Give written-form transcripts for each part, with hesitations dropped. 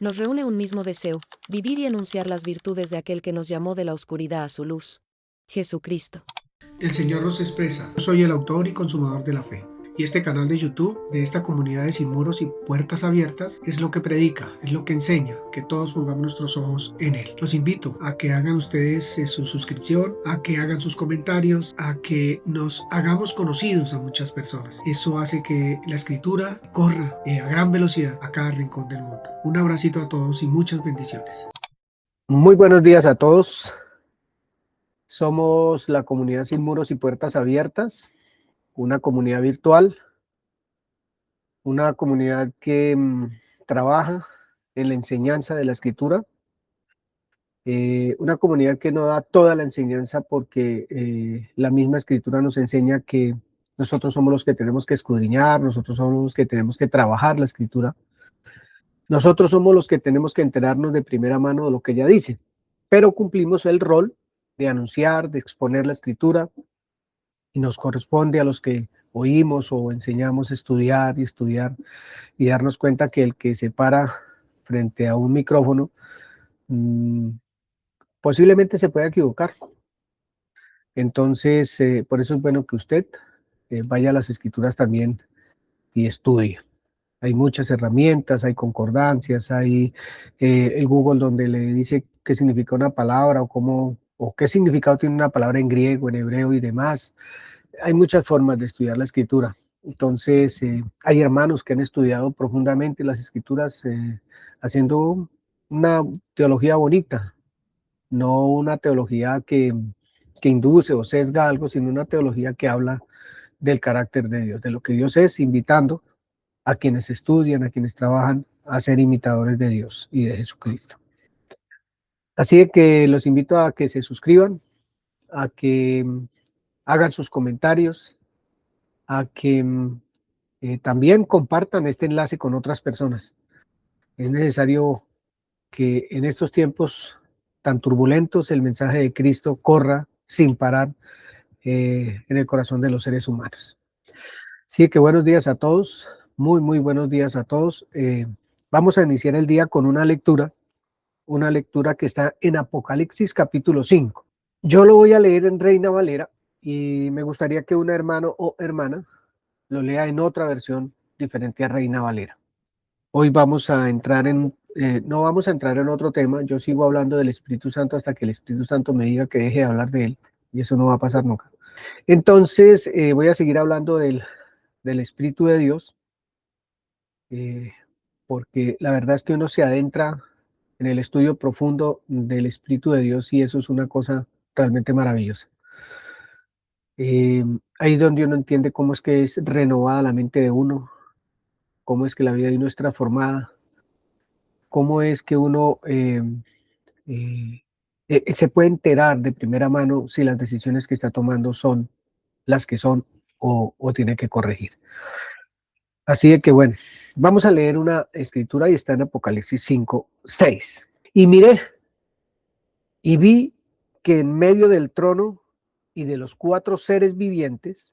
Nos reúne un mismo deseo, vivir y anunciar las virtudes de aquel que nos llamó de la oscuridad a su luz, Jesucristo. El Señor nos expresa. Yo soy el autor y consumador de la fe. Y este canal de YouTube, de esta comunidad de Sin Muros y Puertas Abiertas, es lo que predica, es lo que enseña, que todos pongamos nuestros ojos en Él. Los invito a que hagan ustedes su suscripción, a que hagan sus comentarios, a que nos hagamos conocidos a muchas personas. Eso hace que la escritura corra a gran velocidad a cada rincón del mundo. Un abracito a todos y muchas bendiciones. Muy buenos días a todos. Somos la comunidad Sin Muros y Puertas Abiertas, una comunidad virtual, una comunidad que trabaja en la enseñanza de la Escritura, una comunidad que no da toda la enseñanza porque la misma Escritura nos enseña que nosotros somos los que tenemos que escudriñar, nosotros somos los que tenemos que trabajar la Escritura, nosotros somos los que tenemos que enterarnos de primera mano de lo que ella dice, pero cumplimos el rol de anunciar, de exponer la Escritura, y nos corresponde a los que oímos o enseñamos a estudiar y darnos cuenta que el que se para frente a un micrófono posiblemente se pueda equivocar. Entonces, por eso es bueno que usted vaya a las Escrituras también y estudie. Hay muchas herramientas, hay concordancias, hay el Google donde le dice qué significa una palabra o qué significado tiene una palabra en griego, en hebreo y demás. Hay muchas formas de estudiar la Escritura. Entonces, hay hermanos que han estudiado profundamente las Escrituras haciendo una teología bonita, no una teología que induce o sesga algo, sino una teología que habla del carácter de Dios, de lo que Dios es, invitando a quienes estudian, a quienes trabajan, a ser imitadores de Dios y de Jesucristo. Así que los invito a que se suscriban, a que hagan sus comentarios, a que también compartan este enlace con otras personas. Es necesario que en estos tiempos tan turbulentos el mensaje de Cristo corra sin parar en el corazón de los seres humanos. Así que buenos días a todos, muy buenos días a todos. Vamos a iniciar el día con una lectura que está en Apocalipsis capítulo 5. Yo lo voy a leer en Reina Valera y me gustaría que un hermano o hermana lo lea en otra versión diferente a Reina Valera. Hoy vamos a entrar no vamos a entrar en otro tema, yo sigo hablando del Espíritu Santo hasta que el Espíritu Santo me diga que deje de hablar de él, y eso no va a pasar nunca. Entonces, voy a seguir hablando del Espíritu de Dios, porque la verdad es que uno se adentra en el estudio profundo del Espíritu de Dios y eso es una cosa realmente maravillosa. Ahí donde uno entiende cómo es que es renovada la mente de uno, cómo es que la vida de uno es transformada, cómo es que uno se puede enterar de primera mano si las decisiones que está tomando son las que son o tiene que corregir. Así de que bueno, vamos a leer una escritura y está en Apocalipsis 5:6. Y miré y vi que en medio del trono y de los 4 seres vivientes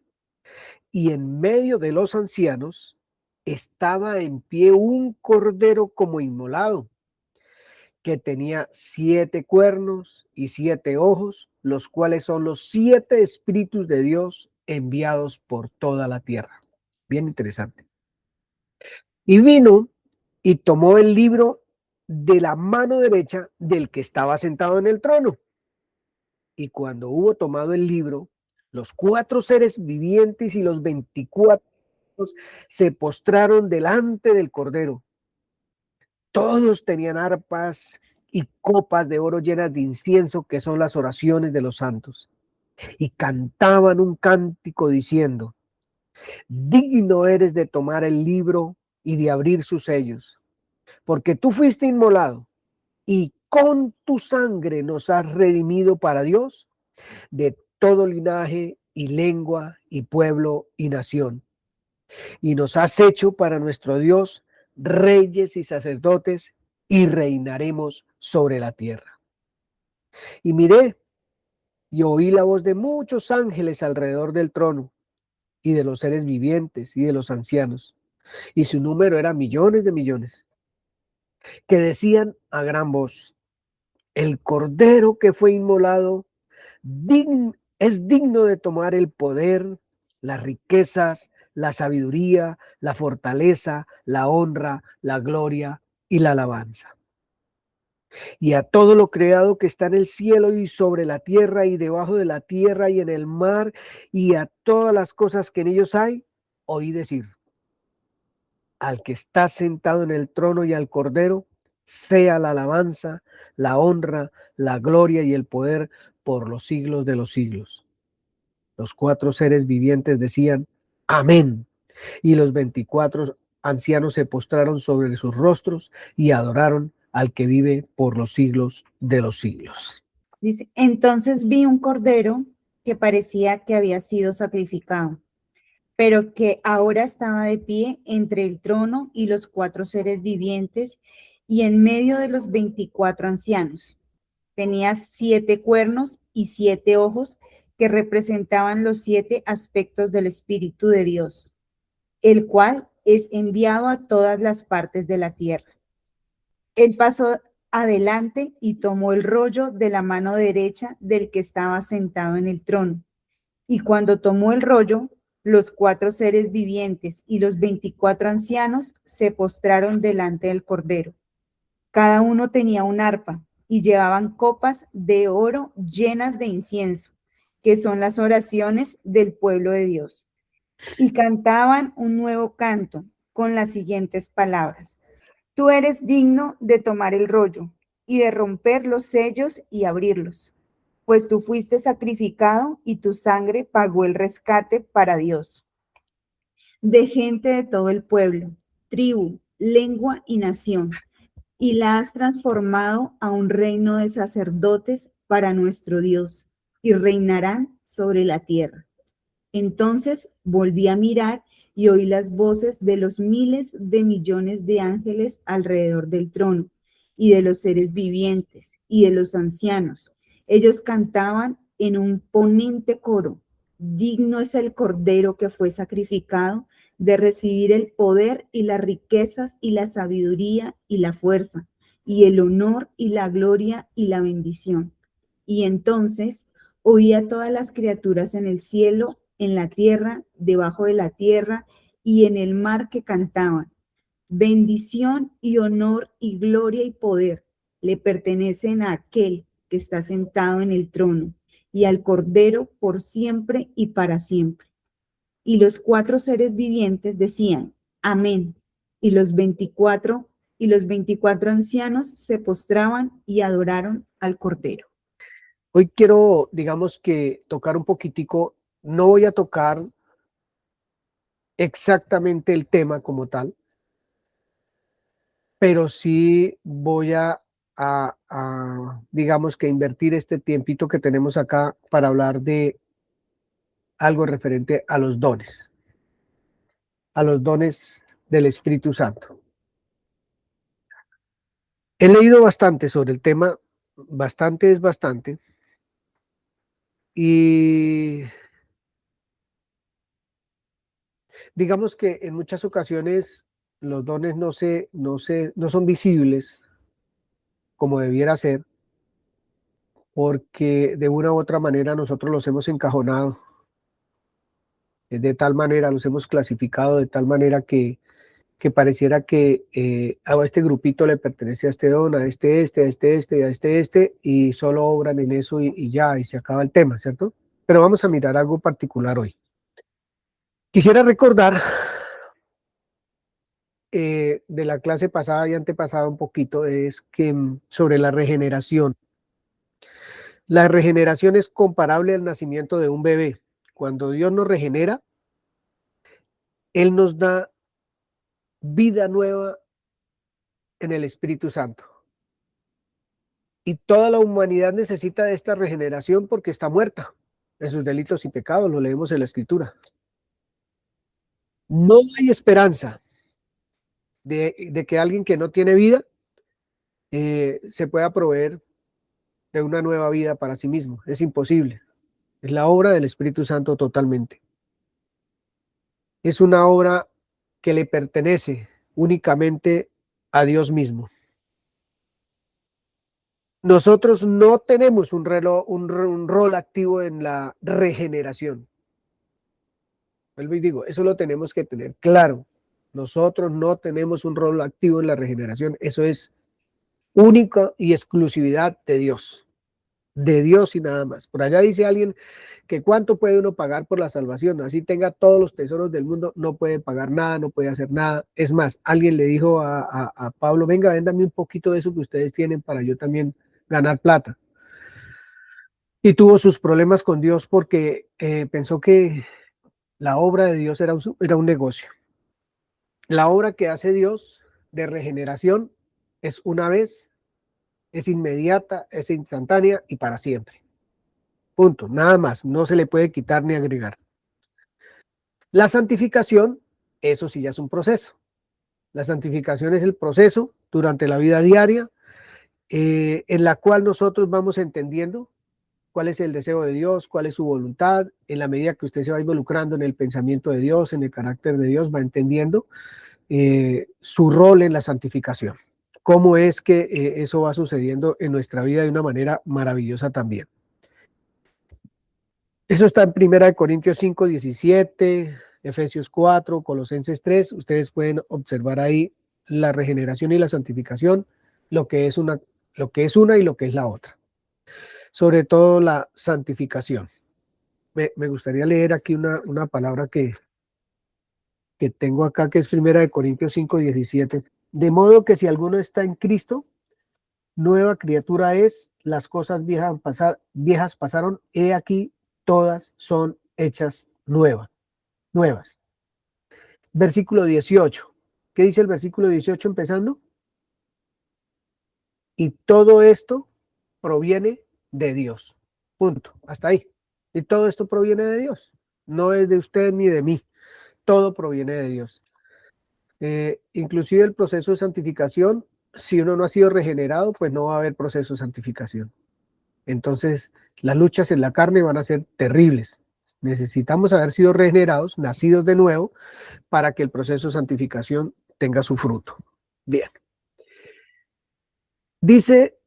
y en medio de los ancianos estaba en pie un cordero como inmolado, que tenía 7 cuernos y 7 ojos, los cuales son los 7 espíritus de Dios enviados por toda la tierra. Bien interesante. Y vino y tomó el libro de la mano derecha del que estaba sentado en el trono. Y cuando hubo tomado el libro, los 4 seres vivientes y los 24 se postraron delante del cordero. Todos tenían arpas y copas de oro llenas de incienso, que son las oraciones de los santos. Y cantaban un cántico diciendo: digno eres de tomar el libro y de abrir sus sellos, porque tú fuiste inmolado y con tu sangre nos has redimido para Dios de todo linaje y lengua y pueblo y nación. Y nos has hecho para nuestro Dios reyes y sacerdotes, y reinaremos sobre la tierra. Y miré y oí la voz de muchos ángeles alrededor del trono, y de los seres vivientes y de los ancianos, y su número era millones de millones, que decían a gran voz: el cordero que fue inmolado es digno de tomar el poder, las riquezas, la sabiduría, la fortaleza, la honra, la gloria y la alabanza. Y a todo lo creado que está en el cielo y sobre la tierra y debajo de la tierra y en el mar, y a todas las cosas que en ellos hay, oí decir: al que está sentado en el trono y al Cordero, sea la alabanza, la honra, la gloria y el poder por los siglos de los siglos. Los 4 seres vivientes decían: amén. Y los 24 ancianos se postraron sobre sus rostros y adoraron al que vive por los siglos de los siglos. Dice, entonces vi un cordero que parecía que había sido sacrificado, pero que ahora estaba de pie entre el trono y los 4 seres vivientes y en medio de los 24 ancianos. Tenía 7 cuernos y 7 ojos que representaban los 7 aspectos del Espíritu de Dios, el cual es enviado a todas las partes de la tierra. Él pasó adelante y tomó el rollo de la mano derecha del que estaba sentado en el trono. Y cuando tomó el rollo, los 4 seres vivientes y los 24 ancianos se postraron delante del Cordero. Cada uno tenía un arpa y llevaban copas de oro llenas de incienso, que son las oraciones del pueblo de Dios. Y cantaban un nuevo canto con las siguientes palabras: tú eres digno de tomar el rollo y de romper los sellos y abrirlos, pues tú fuiste sacrificado y tu sangre pagó el rescate para Dios, de gente de todo el pueblo, tribu, lengua y nación, y la has transformado a un reino de sacerdotes para nuestro Dios, y reinarán sobre la tierra. Entonces volví a mirar y oí las voces de los miles de millones de ángeles alrededor del trono, y de los seres vivientes, y de los ancianos. Ellos cantaban en un ponente coro: digno es el Cordero que fue sacrificado de recibir el poder y las riquezas y la sabiduría y la fuerza, y el honor y la gloria y la bendición. Y entonces oí a todas las criaturas en el cielo, en la tierra, debajo de la tierra y en el mar que cantaban: bendición y honor y gloria y poder le pertenecen a aquel que está sentado en el trono y al Cordero por siempre y para siempre. Y los 4 seres vivientes decían: amén. Y los 24 ancianos se postraban y adoraron al Cordero. Hoy quiero, digamos que, tocar un poquitico. No voy a tocar exactamente el tema como tal, pero sí voy digamos que invertir este tiempito que tenemos acá para hablar de algo referente a los dones del Espíritu Santo. He leído bastante sobre el tema, bastante es bastante, y digamos que en muchas ocasiones los dones no son visibles como debiera ser, porque de una u otra manera nosotros los hemos encajonado, de tal manera, los hemos clasificado de tal manera que pareciera que a este grupito le pertenece a este don, a este, y solo obran en eso y ya, y se acaba el tema, ¿cierto? Pero vamos a mirar algo particular hoy. Quisiera recordar de la clase pasada y antepasada un poquito, es que sobre la regeneración. La regeneración es comparable al nacimiento de un bebé. Cuando Dios nos regenera, Él nos da vida nueva en el Espíritu Santo. Y toda la humanidad necesita de esta regeneración porque está muerta en sus delitos y pecados, lo leemos en la Escritura. No hay esperanza de que alguien que no tiene vida se pueda proveer de una nueva vida para sí mismo. Es imposible. Es la obra del Espíritu Santo totalmente. Es una obra que le pertenece únicamente a Dios mismo. Nosotros no tenemos un rol activo en la regeneración. Vuelvo y digo, eso lo tenemos que tener claro. Nosotros no tenemos un rol activo en la regeneración. Eso es única y exclusividad de Dios y nada más. Por allá dice alguien que cuánto puede uno pagar por la salvación, así tenga todos los tesoros del mundo, no puede pagar nada, no puede hacer nada. Es más, alguien le dijo a Pablo, venga, véndame un poquito de eso que ustedes tienen para yo también ganar plata. Y tuvo sus problemas con Dios porque pensó que la obra de Dios era un negocio. La obra que hace Dios de regeneración es una vez, es inmediata, es instantánea y para siempre. Punto, nada más, no se le puede quitar ni agregar. La santificación, eso sí ya es un proceso. La santificación es el proceso durante la vida diaria en la cual nosotros vamos entendiendo cuál es el deseo de Dios, cuál es su voluntad. En la medida que usted se va involucrando en el pensamiento de Dios, en el carácter de Dios, va entendiendo su rol en la santificación. Cómo es que eso va sucediendo en nuestra vida de una manera maravillosa también. Eso está en 1 Corintios 5, 17, Efesios 4, Colosenses 3. Ustedes pueden observar ahí la regeneración y la santificación, lo que es una y lo que es la otra. Sobre todo la santificación. Me gustaría leer aquí una palabra que tengo acá, que es 1 Corintios 5, 17. De modo que si alguno está en Cristo, nueva criatura es, las cosas viejas pasaron, he aquí, todas son hechas nuevas. Versículo 18. ¿Qué dice el versículo 18 empezando? Y todo esto proviene de Dios. Punto. Hasta ahí. Y todo esto proviene de Dios. No es de usted ni de mí. Todo proviene de Dios. Inclusive el proceso de santificación, si uno no ha sido regenerado, pues no va a haber proceso de santificación. Entonces, las luchas en la carne van a ser terribles. Necesitamos haber sido regenerados, nacidos de nuevo, para que el proceso de santificación tenga su fruto. Bien. Dice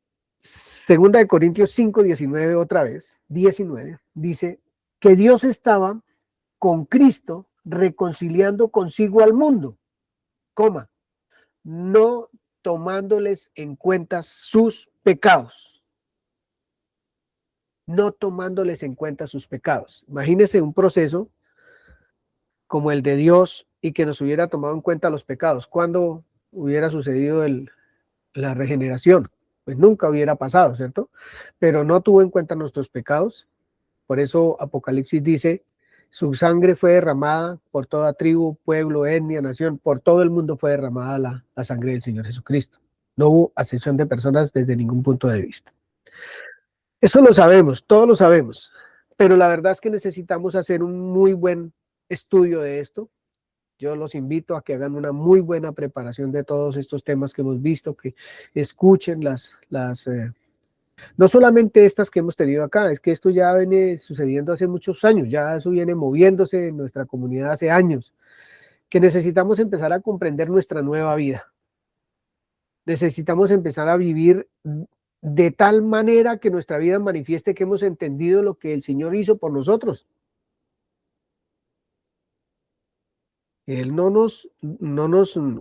2 Corintios 5, 19 otra vez, 19, dice que Dios estaba con Cristo reconciliando consigo al mundo, no tomándoles en cuenta sus pecados. No tomándoles en cuenta sus pecados. Imagínense un proceso como el de Dios y que nos hubiera tomado en cuenta los pecados. ¿Cuándo hubiera sucedido la regeneración? Pues nunca hubiera pasado, ¿cierto? Pero no tuvo en cuenta nuestros pecados. Por eso Apocalipsis dice, su sangre fue derramada por toda tribu, pueblo, etnia, nación, por todo el mundo fue derramada la sangre del Señor Jesucristo. No hubo acepción de personas desde ningún punto de vista. Eso lo sabemos, todos lo sabemos, pero la verdad es que necesitamos hacer un muy buen estudio de esto. Yo los invito a que hagan una muy buena preparación de todos estos temas que hemos visto, que escuchen no solamente estas que hemos tenido acá, es que esto ya viene sucediendo hace muchos años, ya eso viene moviéndose en nuestra comunidad hace años, que necesitamos empezar a comprender nuestra nueva vida. Necesitamos empezar a vivir de tal manera que nuestra vida manifieste que hemos entendido lo que el Señor hizo por nosotros. Él no nos,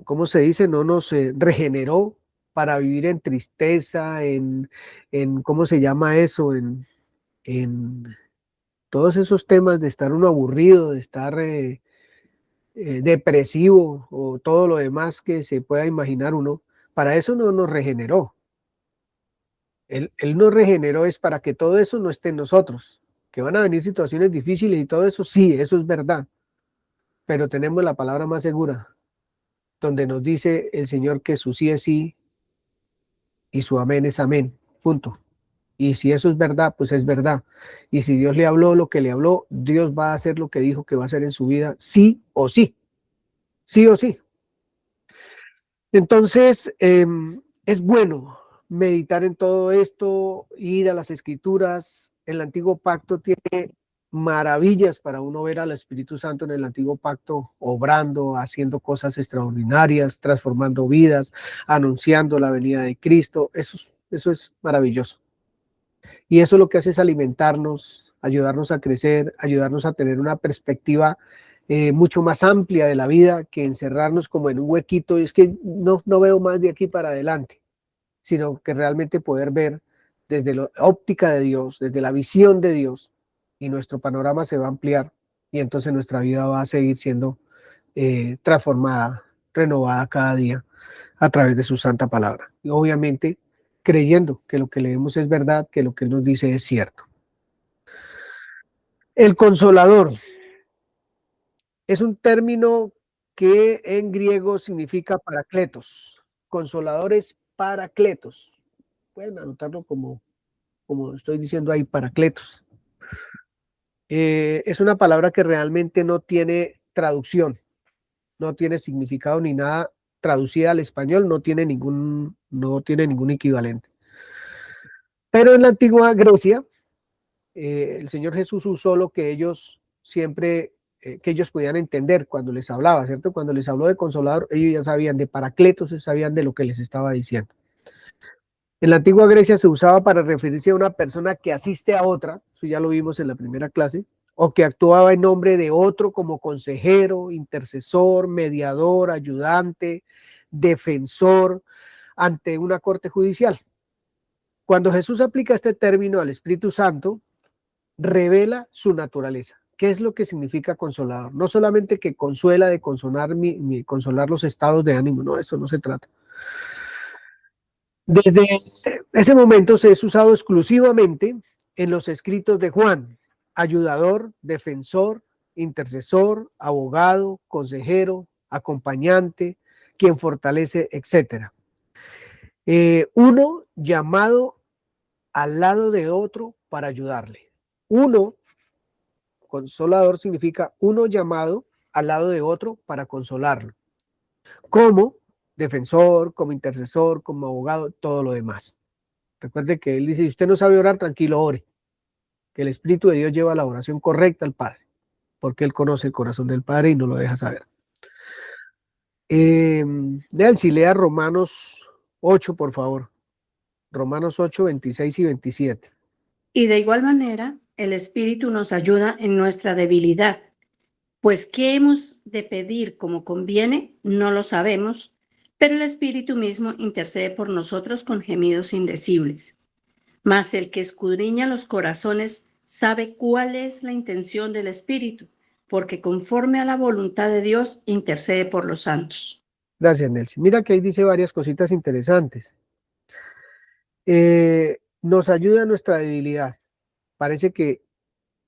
¿cómo se dice? No nos regeneró para vivir en tristeza, ¿cómo se llama eso? En todos esos temas de estar uno aburrido, de estar depresivo o todo lo demás que se pueda imaginar uno. Para eso no nos regeneró. Él nos regeneró es para que todo eso no esté en nosotros. Que van a venir situaciones difíciles y todo eso, sí, eso es verdad. Pero tenemos la palabra más segura, donde nos dice el Señor que su sí es sí y su amén es amén, punto. Y si eso es verdad, pues es verdad. Y si Dios le habló lo que le habló, Dios va a hacer lo que dijo que va a hacer en su vida, sí o sí. Sí o sí. Entonces, es bueno meditar en todo esto, ir a las escrituras. El antiguo pacto tiene maravillas para uno ver al Espíritu Santo en el antiguo pacto obrando, haciendo cosas extraordinarias, transformando vidas, anunciando la venida de Cristo. Eso es Eso es maravilloso. Y eso lo que hace es alimentarnos, ayudarnos a crecer, ayudarnos a tener una perspectiva mucho más amplia de la vida que encerrarnos como en un huequito. Y es que no veo más de aquí para adelante, sino que realmente poder ver desde la óptica de Dios, desde la visión de Dios, y nuestro panorama se va a ampliar y entonces nuestra vida va a seguir siendo transformada, renovada cada día a través de su santa palabra. Y obviamente creyendo que lo que leemos es verdad, que lo que Él nos dice es cierto. El consolador es un término que en griego significa paracletos. Consolador es paracletos. Pueden anotarlo como estoy diciendo ahí, paracletos. Es una palabra que realmente no tiene traducción, no tiene significado ni nada traducida al español, no tiene ningún equivalente. Pero en la antigua Grecia, el Señor Jesús usó lo que ellos siempre, que ellos podían entender cuando les hablaba, ¿cierto? Cuando les habló de consolador, ellos ya sabían de paracletos, sabían de lo que les estaba diciendo. En la antigua Grecia se usaba para referirse a una persona que asiste a otra, eso ya lo vimos en la primera clase, o que actuaba en nombre de otro como consejero, intercesor, mediador, ayudante, defensor ante una corte judicial. Cuando Jesús aplica este término al Espíritu Santo, revela su naturaleza. ¿Qué es lo que significa consolador? No solamente que consuela de consolar los estados de ánimo, no, eso no se trata. Desde ese momento se es usado exclusivamente en los escritos de Juan: ayudador, defensor, intercesor, abogado, consejero, acompañante, quien fortalece, etc. Uno llamado al lado de otro para ayudarle. Uno, consolador, significa uno llamado al lado de otro para consolarlo. Como defensor, como intercesor, como abogado, todo lo demás. Recuerde que él dice: si usted no sabe orar, tranquilo, ore. Que el Espíritu de Dios lleva la oración correcta al Padre, porque Él conoce el corazón del Padre y no lo deja saber. Lean, si lea Romanos 8, por favor. Romanos 8, 26 y 27. Y de igual manera, el Espíritu nos ayuda en nuestra debilidad, pues qué hemos de pedir como conviene, no lo sabemos, pero el Espíritu mismo intercede por nosotros con gemidos indecibles. Mas el que escudriña los corazones sabe cuál es la intención del Espíritu, porque conforme a la voluntad de Dios intercede por los santos. Gracias, Nelson. Mira que ahí dice varias cositas interesantes. Nos ayuda a nuestra debilidad. Parece que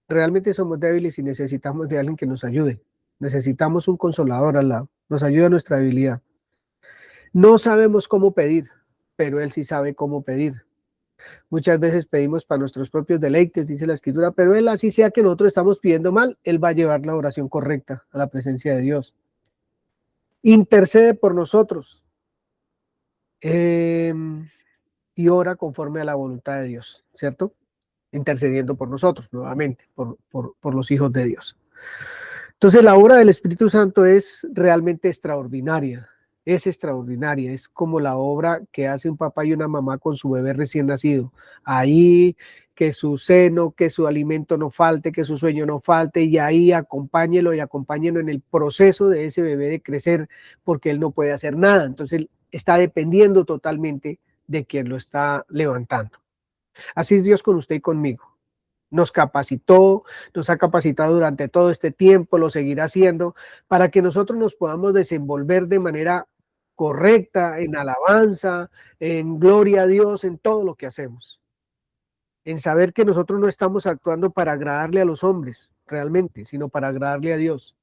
realmente somos débiles y necesitamos de alguien que nos ayude. Necesitamos un consolador al lado. Nos ayuda a nuestra debilidad. No sabemos cómo pedir, pero Él sí sabe cómo pedir. Muchas veces pedimos para nuestros propios deleites, dice la Escritura, pero Él, así sea que nosotros estamos pidiendo mal, Él va a llevar la oración correcta a la presencia de Dios. Intercede por nosotros y ora conforme a la voluntad de Dios, ¿cierto? Intercediendo por nosotros, nuevamente, por los hijos de Dios. Entonces la obra del Espíritu Santo es realmente extraordinaria. Es extraordinaria, es como la obra que hace un papá y una mamá con su bebé recién nacido. Ahí, que su seno, que su alimento no falte, que su sueño no falte, y ahí acompáñelo y acompáñenlo en el proceso de ese bebé de crecer, porque él no puede hacer nada. Entonces él está dependiendo totalmente de quien lo está levantando. Así es Dios con usted y conmigo. Nos capacitó, nos ha capacitado durante todo este tiempo, lo seguirá haciendo, para que nosotros nos podamos desenvolver de manera correcta, en alabanza, en gloria a Dios, en todo lo que hacemos. En saber que nosotros no estamos actuando para agradarle a los hombres, realmente, sino para agradarle a Dios.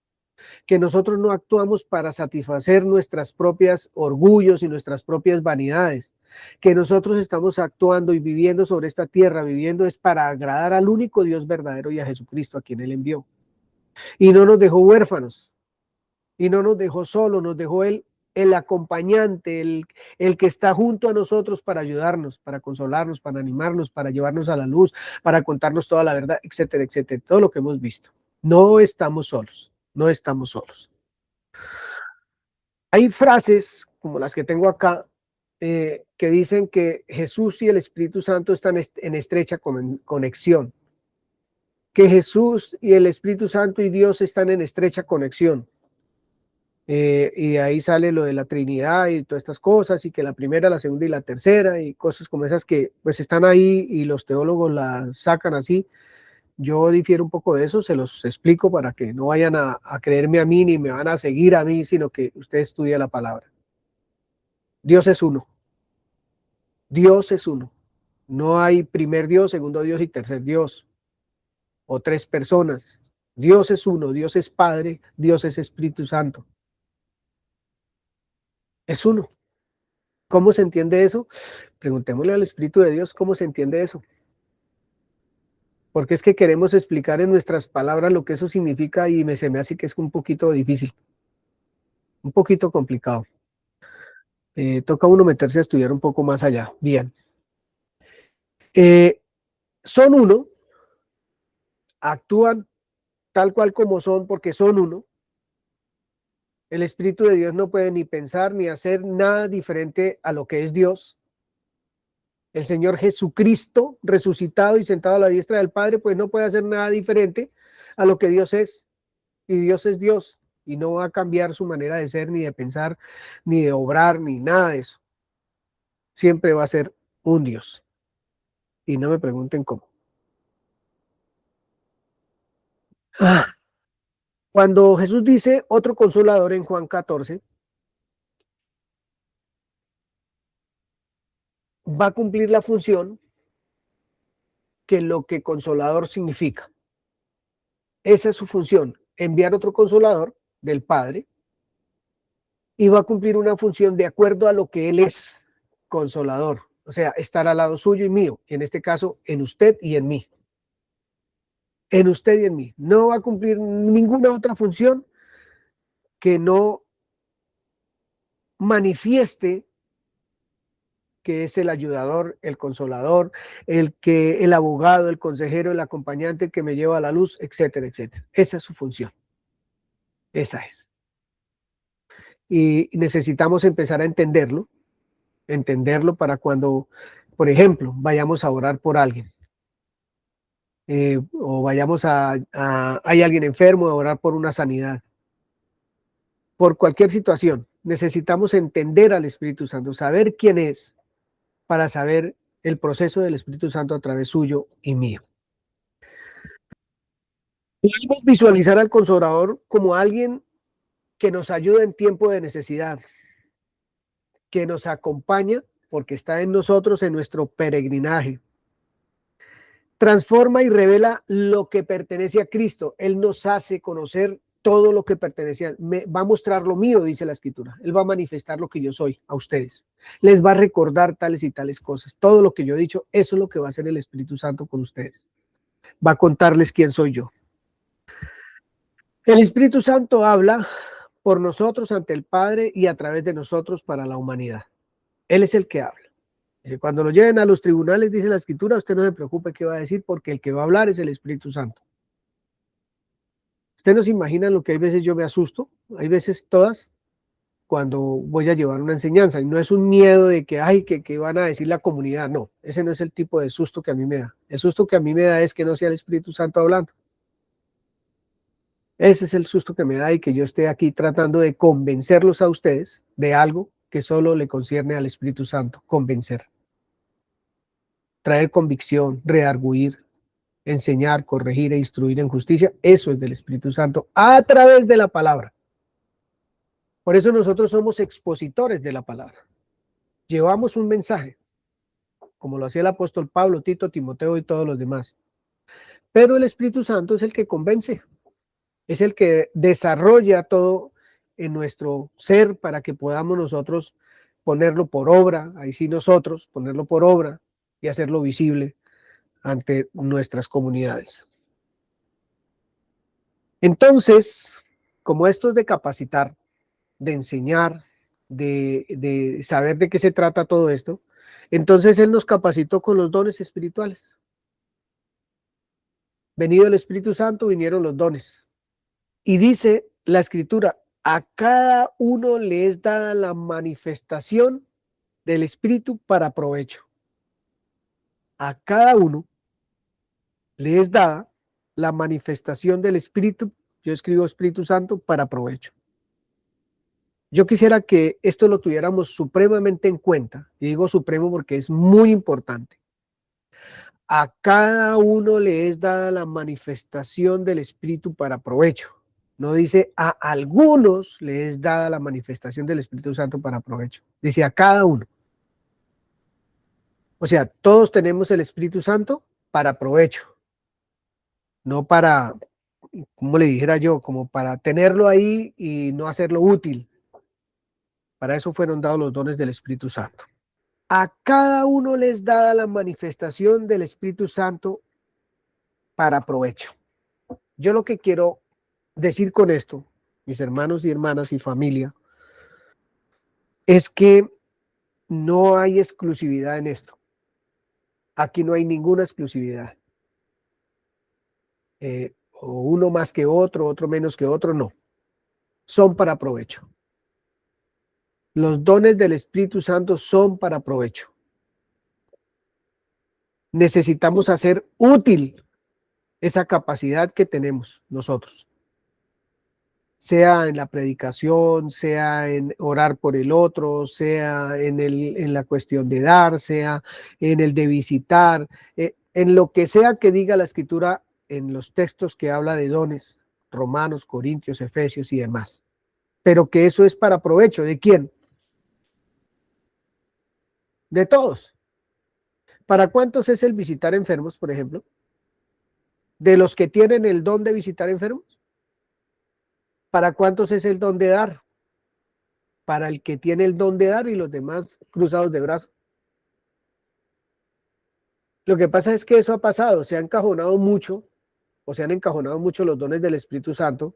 Que nosotros no actuamos para satisfacer nuestras propias orgullos y nuestras propias vanidades. Que nosotros estamos actuando y viviendo sobre esta tierra, viviendo es para agradar al único Dios verdadero y a Jesucristo, a quien Él envió. Y no nos dejó huérfanos, y no nos dejó solos, nos dejó Él el acompañante, el que está junto a nosotros para ayudarnos, para consolarnos, para animarnos, para llevarnos a la luz, para contarnos toda la verdad, etcétera, etcétera, todo lo que hemos visto. No estamos solos, no estamos solos. Hay frases como las que tengo acá que dicen que Jesús y el Espíritu Santo están en estrecha conexión, que Jesús y el Espíritu Santo y Dios están en estrecha conexión. Y de ahí sale lo de la Trinidad y todas estas cosas, y que la primera, la segunda y la tercera, y cosas como esas que pues están ahí y los teólogos las sacan así. Yo difiero un poco de eso, se los explico para que no vayan a creerme a mí ni me van a seguir a mí, sino que usted estudie la palabra. Dios es uno. Dios es uno. No hay primer Dios, segundo Dios y tercer Dios, o tres personas. Dios es uno, Dios es Padre, Dios es Espíritu Santo. Es uno. ¿Cómo se entiende eso? Preguntémosle al Espíritu de Dios cómo se entiende eso. Porque es que queremos explicar en nuestras palabras lo que eso significa y se me hace que es un poquito difícil, un poquito complicado. Toca uno meterse a estudiar un poco más allá. Bien. Son uno, actúan tal cual como son porque son uno. El Espíritu de Dios no puede ni pensar ni hacer nada diferente a lo que es Dios. El Señor Jesucristo, resucitado y sentado a la diestra del Padre, pues no puede hacer nada diferente a lo que Dios es. Y Dios es Dios. Y no va a cambiar su manera de ser, ni de pensar, ni de obrar, ni nada de eso. Siempre va a ser un Dios. Y no me pregunten cómo. Cuando Jesús dice otro consolador en Juan 14, va a cumplir la función que lo que consolador significa. Esa es su función, enviar otro consolador del Padre, y va a cumplir una función de acuerdo a lo que Él es, consolador, o sea, estar al lado suyo y mío, en este caso, en usted y en mí. En usted y en mí. No va a cumplir ninguna otra función que no manifieste que es el ayudador, el consolador, el abogado, el consejero, el acompañante que me lleva a la luz, etcétera, etcétera. Esa es su función. Esa es. Y necesitamos empezar a entenderlo para cuando, por ejemplo, vayamos a orar por alguien. O vayamos hay alguien enfermo, a orar por una sanidad. Por cualquier situación, necesitamos entender al Espíritu Santo, saber quién es, para saber el proceso del Espíritu Santo a través suyo y mío. Podemos visualizar al Consolador como alguien que nos ayuda en tiempo de necesidad, que nos acompaña porque está en nosotros en nuestro peregrinaje. Transforma y revela lo que pertenece a Cristo. Él nos hace conocer todo lo que pertenece va a mostrar lo mío, dice la Escritura. Él va a manifestar lo que yo soy a ustedes. Les va a recordar tales y tales cosas. Todo lo que yo he dicho, eso es lo que va a hacer el Espíritu Santo con ustedes. Va a contarles quién soy yo. El Espíritu Santo habla por nosotros ante el Padre y a través de nosotros para la humanidad. Él es el que habla. Cuando lo lleven a los tribunales, dice la Escritura, usted no se preocupe qué va a decir, porque el que va a hablar es el Espíritu Santo. Ustedes no se imaginan lo que hay veces yo me asusto, hay veces todas, cuando voy a llevar una enseñanza, y no es un miedo de que, ay, que van a decir la comunidad, no, ese no es el tipo de susto que a mí me da. El susto que a mí me da es que no sea el Espíritu Santo hablando. Ese es el susto que me da, y que yo esté aquí tratando de convencerlos a ustedes de algo que solo le concierne al Espíritu Santo, convencer. Traer convicción, redarguir, enseñar, corregir e instruir en justicia, eso es del Espíritu Santo a través de la palabra. Por eso nosotros somos expositores de la palabra. Llevamos un mensaje, como lo hacía el apóstol Pablo, Tito, Timoteo y todos los demás. Pero el Espíritu Santo es el que convence, es el que desarrolla todo en nuestro ser para que podamos nosotros ponerlo por obra, ahí sí nosotros, ponerlo por obra y hacerlo visible ante nuestras comunidades. Entonces, como esto es de capacitar, de enseñar, de saber de qué se trata todo esto, entonces Él nos capacitó con los dones espirituales. Venido el Espíritu Santo, vinieron los dones. Y dice la Escritura, a cada uno le es dada la manifestación del Espíritu para provecho. A cada uno le es dada la manifestación del Espíritu, yo escribo Espíritu Santo, para provecho. Yo quisiera que esto lo tuviéramos supremamente en cuenta, y digo supremo porque es muy importante. A cada uno le es dada la manifestación del Espíritu para provecho. No dice a algunos le es dada la manifestación del Espíritu Santo para provecho. Dice a cada uno. O sea, todos tenemos el Espíritu Santo para provecho. No para, como le dijera yo, como para tenerlo ahí y no hacerlo útil. Para eso fueron dados los dones del Espíritu Santo. A cada uno les da la manifestación del Espíritu Santo para provecho. Yo lo que quiero decir con esto, mis hermanos y hermanas y familia, es que no hay exclusividad en esto. Aquí no hay ninguna exclusividad. O uno más que otro menos que otro, no. Son para provecho. Los dones del Espíritu Santo son para provecho. Necesitamos hacer útil esa capacidad que tenemos nosotros. Sea en la predicación, sea en orar por el otro, sea en la cuestión de dar, sea en el de visitar, en lo que sea que diga la Escritura en los textos que habla de dones, Romanos, Corintios, Efesios y demás. Pero que eso es para provecho. ¿De quién? De todos. ¿Para cuántos es el visitar enfermos, por ejemplo? ¿De los que tienen el don de visitar enfermos? ¿Para cuántos es el don de dar? Para el que tiene el don de dar y los demás cruzados de brazos. Lo que pasa es que eso ha pasado, se ha encajonado mucho, o se han encajonado mucho los dones del Espíritu Santo,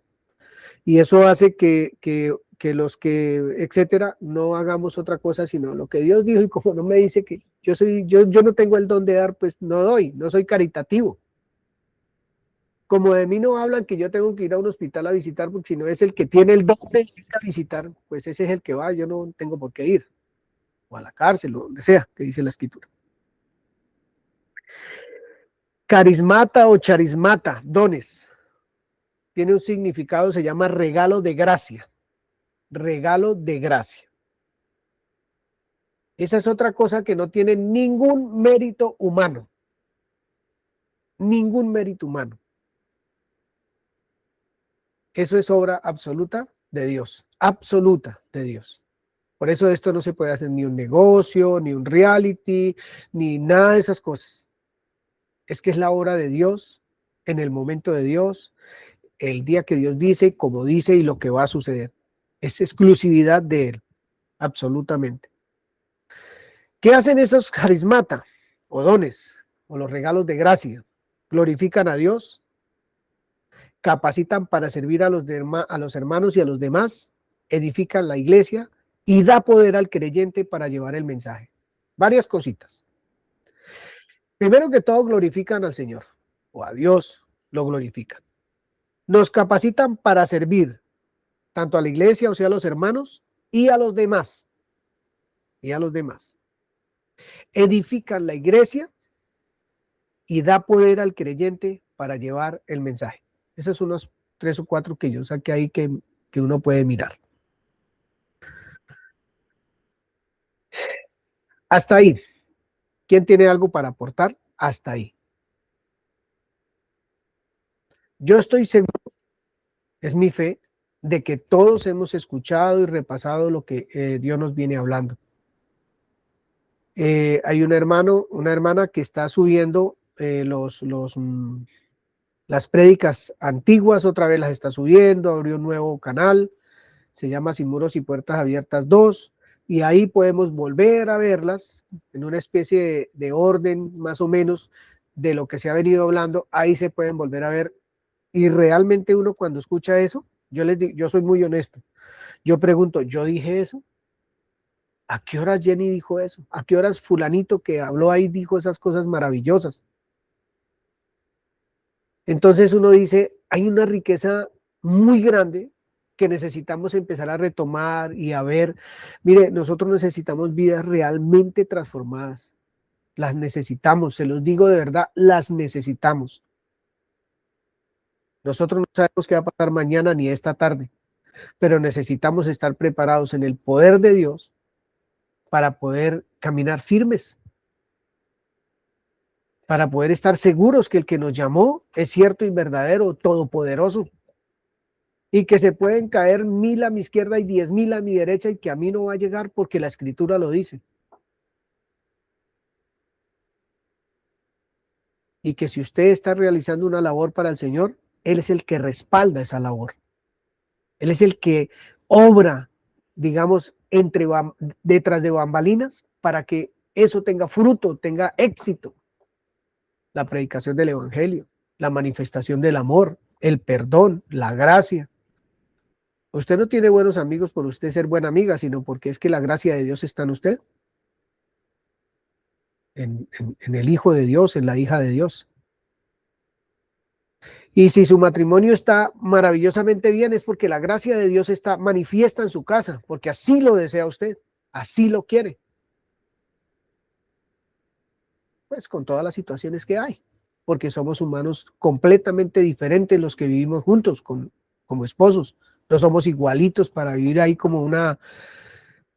y eso hace que los que, etcétera, no hagamos otra cosa sino lo que Dios dijo, y como no me dice que yo no tengo el don de dar, pues no doy, no soy caritativo. Como de mí no hablan que yo tengo que ir a un hospital a visitar, porque si no es el que tiene el don de ir a visitar, pues ese es el que va, yo no tengo por qué ir, o a la cárcel, o donde sea, que dice la Escritura. Carismata o charismata, dones, tiene un significado, se llama regalo de gracia. Regalo de gracia. Esa es otra cosa que no tiene ningún mérito humano. Ningún mérito humano. Eso es obra absoluta de Dios. Absoluta de Dios. Por eso esto no se puede hacer ni un negocio, ni un reality, ni nada de esas cosas. Es que es la obra de Dios, en el momento de Dios, el día que Dios dice, como dice y lo que va a suceder. Es exclusividad de Él, absolutamente. ¿Qué hacen esos carismata o dones o los regalos de gracia? Glorifican a Dios, capacitan para servir a los hermanos y a los demás, edifican la iglesia y da poder al creyente para llevar el mensaje. Varias cositas. Primero que todo, glorifican al Señor o a Dios, lo glorifican. Nos capacitan para servir tanto a la iglesia, o sea, a los hermanos y a los demás. Y a los demás. Edifican la iglesia y da poder al creyente para llevar el mensaje. Esos son unos 3 o 4 que yo saqué ahí que uno puede mirar. Hasta ahí. ¿Quién tiene algo para aportar? Hasta ahí. Yo estoy seguro, es mi fe, de que todos hemos escuchado y repasado lo que Dios nos viene hablando. Hay una hermana que está subiendo las prédicas antiguas, otra vez las está subiendo, abrió un nuevo canal, se llama Sin Muros y Puertas Abiertas 2, y ahí podemos volver a verlas en una especie de orden más o menos de lo que se ha venido hablando, ahí se pueden volver a ver, y realmente uno cuando escucha eso, yo soy muy honesto, yo pregunto, ¿yo dije eso? ¿A qué horas Jenny dijo eso? ¿A qué horas fulanito que habló ahí dijo esas cosas maravillosas? Entonces uno dice, hay una riqueza muy grande que necesitamos empezar a retomar y a ver. Mire, nosotros necesitamos vidas realmente transformadas. Las necesitamos, se los digo de verdad, las necesitamos. Nosotros no sabemos qué va a pasar mañana ni esta tarde, pero necesitamos estar preparados en el poder de Dios para poder caminar firmes, para poder estar seguros que el que nos llamó es cierto y verdadero, todopoderoso, y que se pueden caer 1000 a mi izquierda y 10,000 a mi derecha y que a mí no va a llegar porque la Escritura lo dice. Y que si usted está realizando una labor para el Señor, Él es el que respalda esa labor. Él es el que obra, digamos, detrás de bambalinas para que eso tenga fruto, tenga éxito. La predicación del Evangelio, la manifestación del amor, el perdón, la gracia. Usted no tiene buenos amigos por usted ser buena amiga, sino porque es que la gracia de Dios está en usted, en el Hijo de Dios, en la hija de Dios. Y si su matrimonio está maravillosamente bien, es porque la gracia de Dios está manifiesta en su casa, porque así lo desea usted, así lo quiere. Pues con todas las situaciones que hay, porque somos humanos completamente diferentes los que vivimos juntos como esposos. No somos igualitos para vivir ahí como una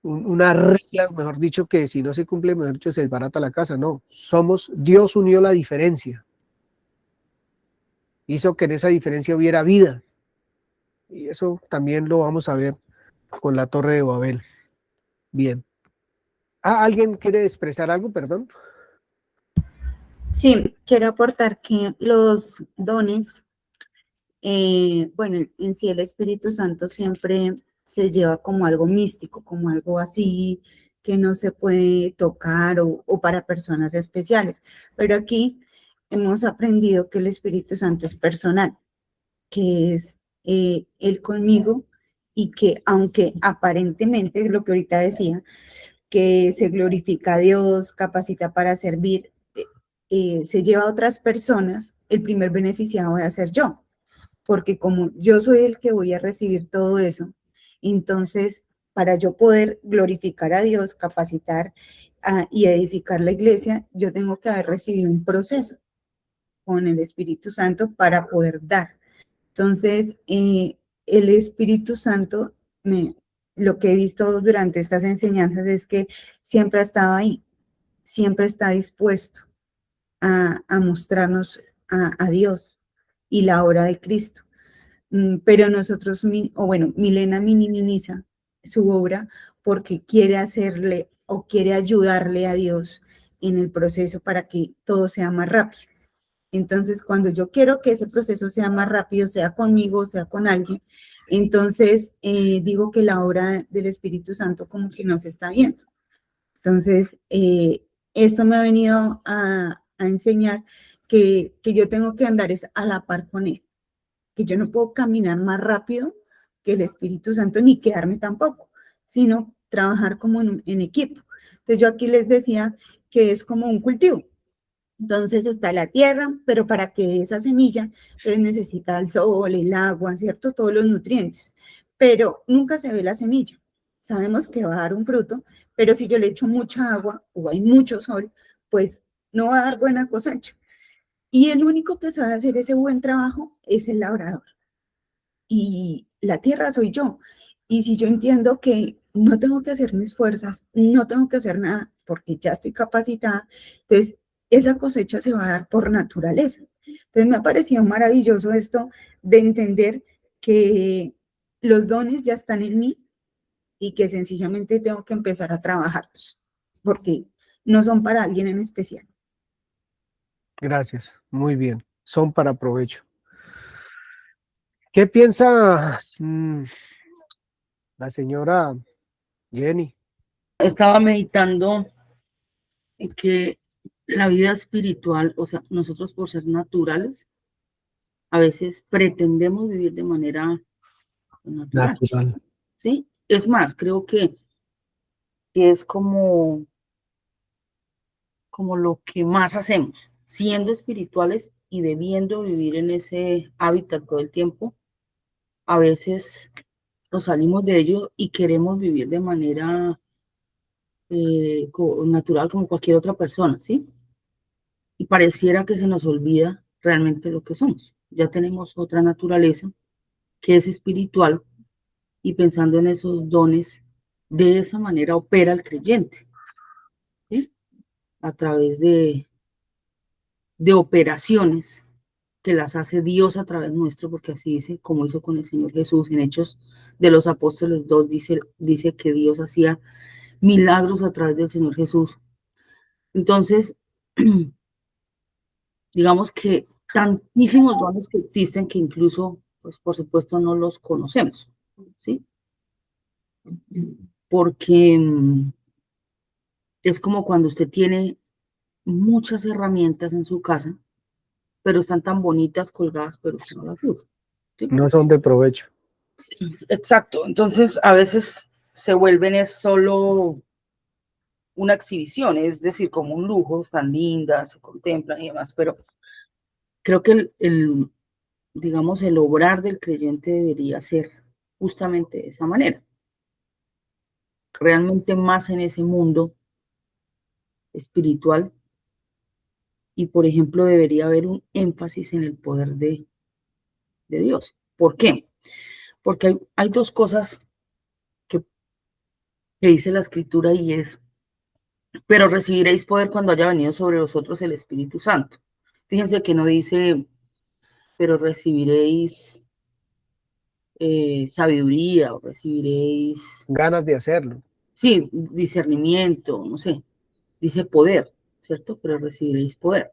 regla, mejor dicho, que si no se cumple, mejor dicho, se desbarata la casa. No, Dios unió la diferencia. Hizo que en esa diferencia hubiera vida. Y eso también lo vamos a ver con la Torre de Babel. Bien. ¿Alguien quiere expresar algo? Perdón. Sí, quiero aportar que los dones, bueno, en sí el Espíritu Santo siempre se lleva como algo místico, como algo así que no se puede tocar o para personas especiales. Pero aquí hemos aprendido que el Espíritu Santo es personal, que es Él conmigo y que aunque aparentemente, lo que ahorita decía, que se glorifica a Dios, capacita para servir, se lleva a otras personas, el primer beneficiado voy a ser yo, porque como yo soy el que voy a recibir todo eso, entonces para yo poder glorificar a Dios, capacitar y edificar la iglesia, yo tengo que haber recibido un proceso con el Espíritu Santo para poder dar. Entonces, el Espíritu Santo, lo que he visto durante estas enseñanzas es que siempre ha estado ahí, siempre está dispuesto a mostrarnos a Dios y la obra de Cristo. Pero nosotros, Milena minimiza su obra porque quiere hacerle o quiere ayudarle a Dios en el proceso para que todo sea más rápido. Entonces, cuando yo quiero que ese proceso sea más rápido, sea conmigo, sea con alguien, entonces digo que la obra del Espíritu Santo como que no se está viendo. Entonces, esto me ha venido a enseñar que yo tengo que andar a la par con Él, que yo no puedo caminar más rápido que el Espíritu Santo, ni quedarme tampoco, sino trabajar como en equipo. Entonces, yo aquí les decía que es como un cultivo. Entonces está la tierra, pero para que esa semilla pues necesita el sol, el agua, ¿cierto? Todos los nutrientes. Pero nunca se ve la semilla. Sabemos que va a dar un fruto, pero si yo le echo mucha agua o hay mucho sol, pues no va a dar buena cosecha. Y el único que sabe hacer ese buen trabajo es el labrador. Y la tierra soy yo. Y si yo entiendo que no tengo que hacer mis fuerzas, no tengo que hacer nada porque ya estoy capacitada, entonces esa cosecha se va a dar por naturaleza. Entonces me ha parecido maravilloso esto de entender que los dones ya están en mí y que sencillamente tengo que empezar a trabajarlos porque no son para alguien en especial. Gracias, muy bien. Son para provecho. ¿Qué piensa la señora Jenny? Estaba meditando en que la vida espiritual, o sea, nosotros por ser naturales, a veces pretendemos vivir de manera natural. ¿Sí? Es más, creo que es como lo que más hacemos, siendo espirituales y debiendo vivir en ese hábitat todo el tiempo. A veces nos salimos de ello y queremos vivir de manera natural como cualquier otra persona, ¿sí? Y pareciera que se nos olvida realmente lo que somos. Ya tenemos otra naturaleza que es espiritual y pensando en esos dones, de esa manera opera el creyente, ¿sí? A través de operaciones que las hace Dios a través nuestro, porque así dice, como hizo con el Señor Jesús en Hechos de los Apóstoles 2, dice que Dios hacía milagros a través del Señor Jesús. Entonces, digamos que tantísimos dones que existen que incluso, pues por supuesto, no los conocemos, ¿sí? Porque es como cuando usted tiene muchas herramientas en su casa, pero están tan bonitas colgadas, pero usted no las usa, ¿sí? No son de provecho. Exacto, entonces a veces se vuelven es solo una exhibición, es decir, como un lujo, están lindas, se contemplan y demás, pero creo que digamos, el obrar del creyente debería ser justamente de esa manera, realmente más en ese mundo espiritual y, por ejemplo, debería haber un énfasis en el poder de Dios. ¿Por qué? Porque hay dos cosas que, que dice la Escritura y es, pero recibiréis poder cuando haya venido sobre vosotros el Espíritu Santo. Fíjense que no dice, pero recibiréis sabiduría o recibiréis, Ganas de hacerlo. sí, discernimiento, no sé, dice poder, ¿cierto? Pero recibiréis poder.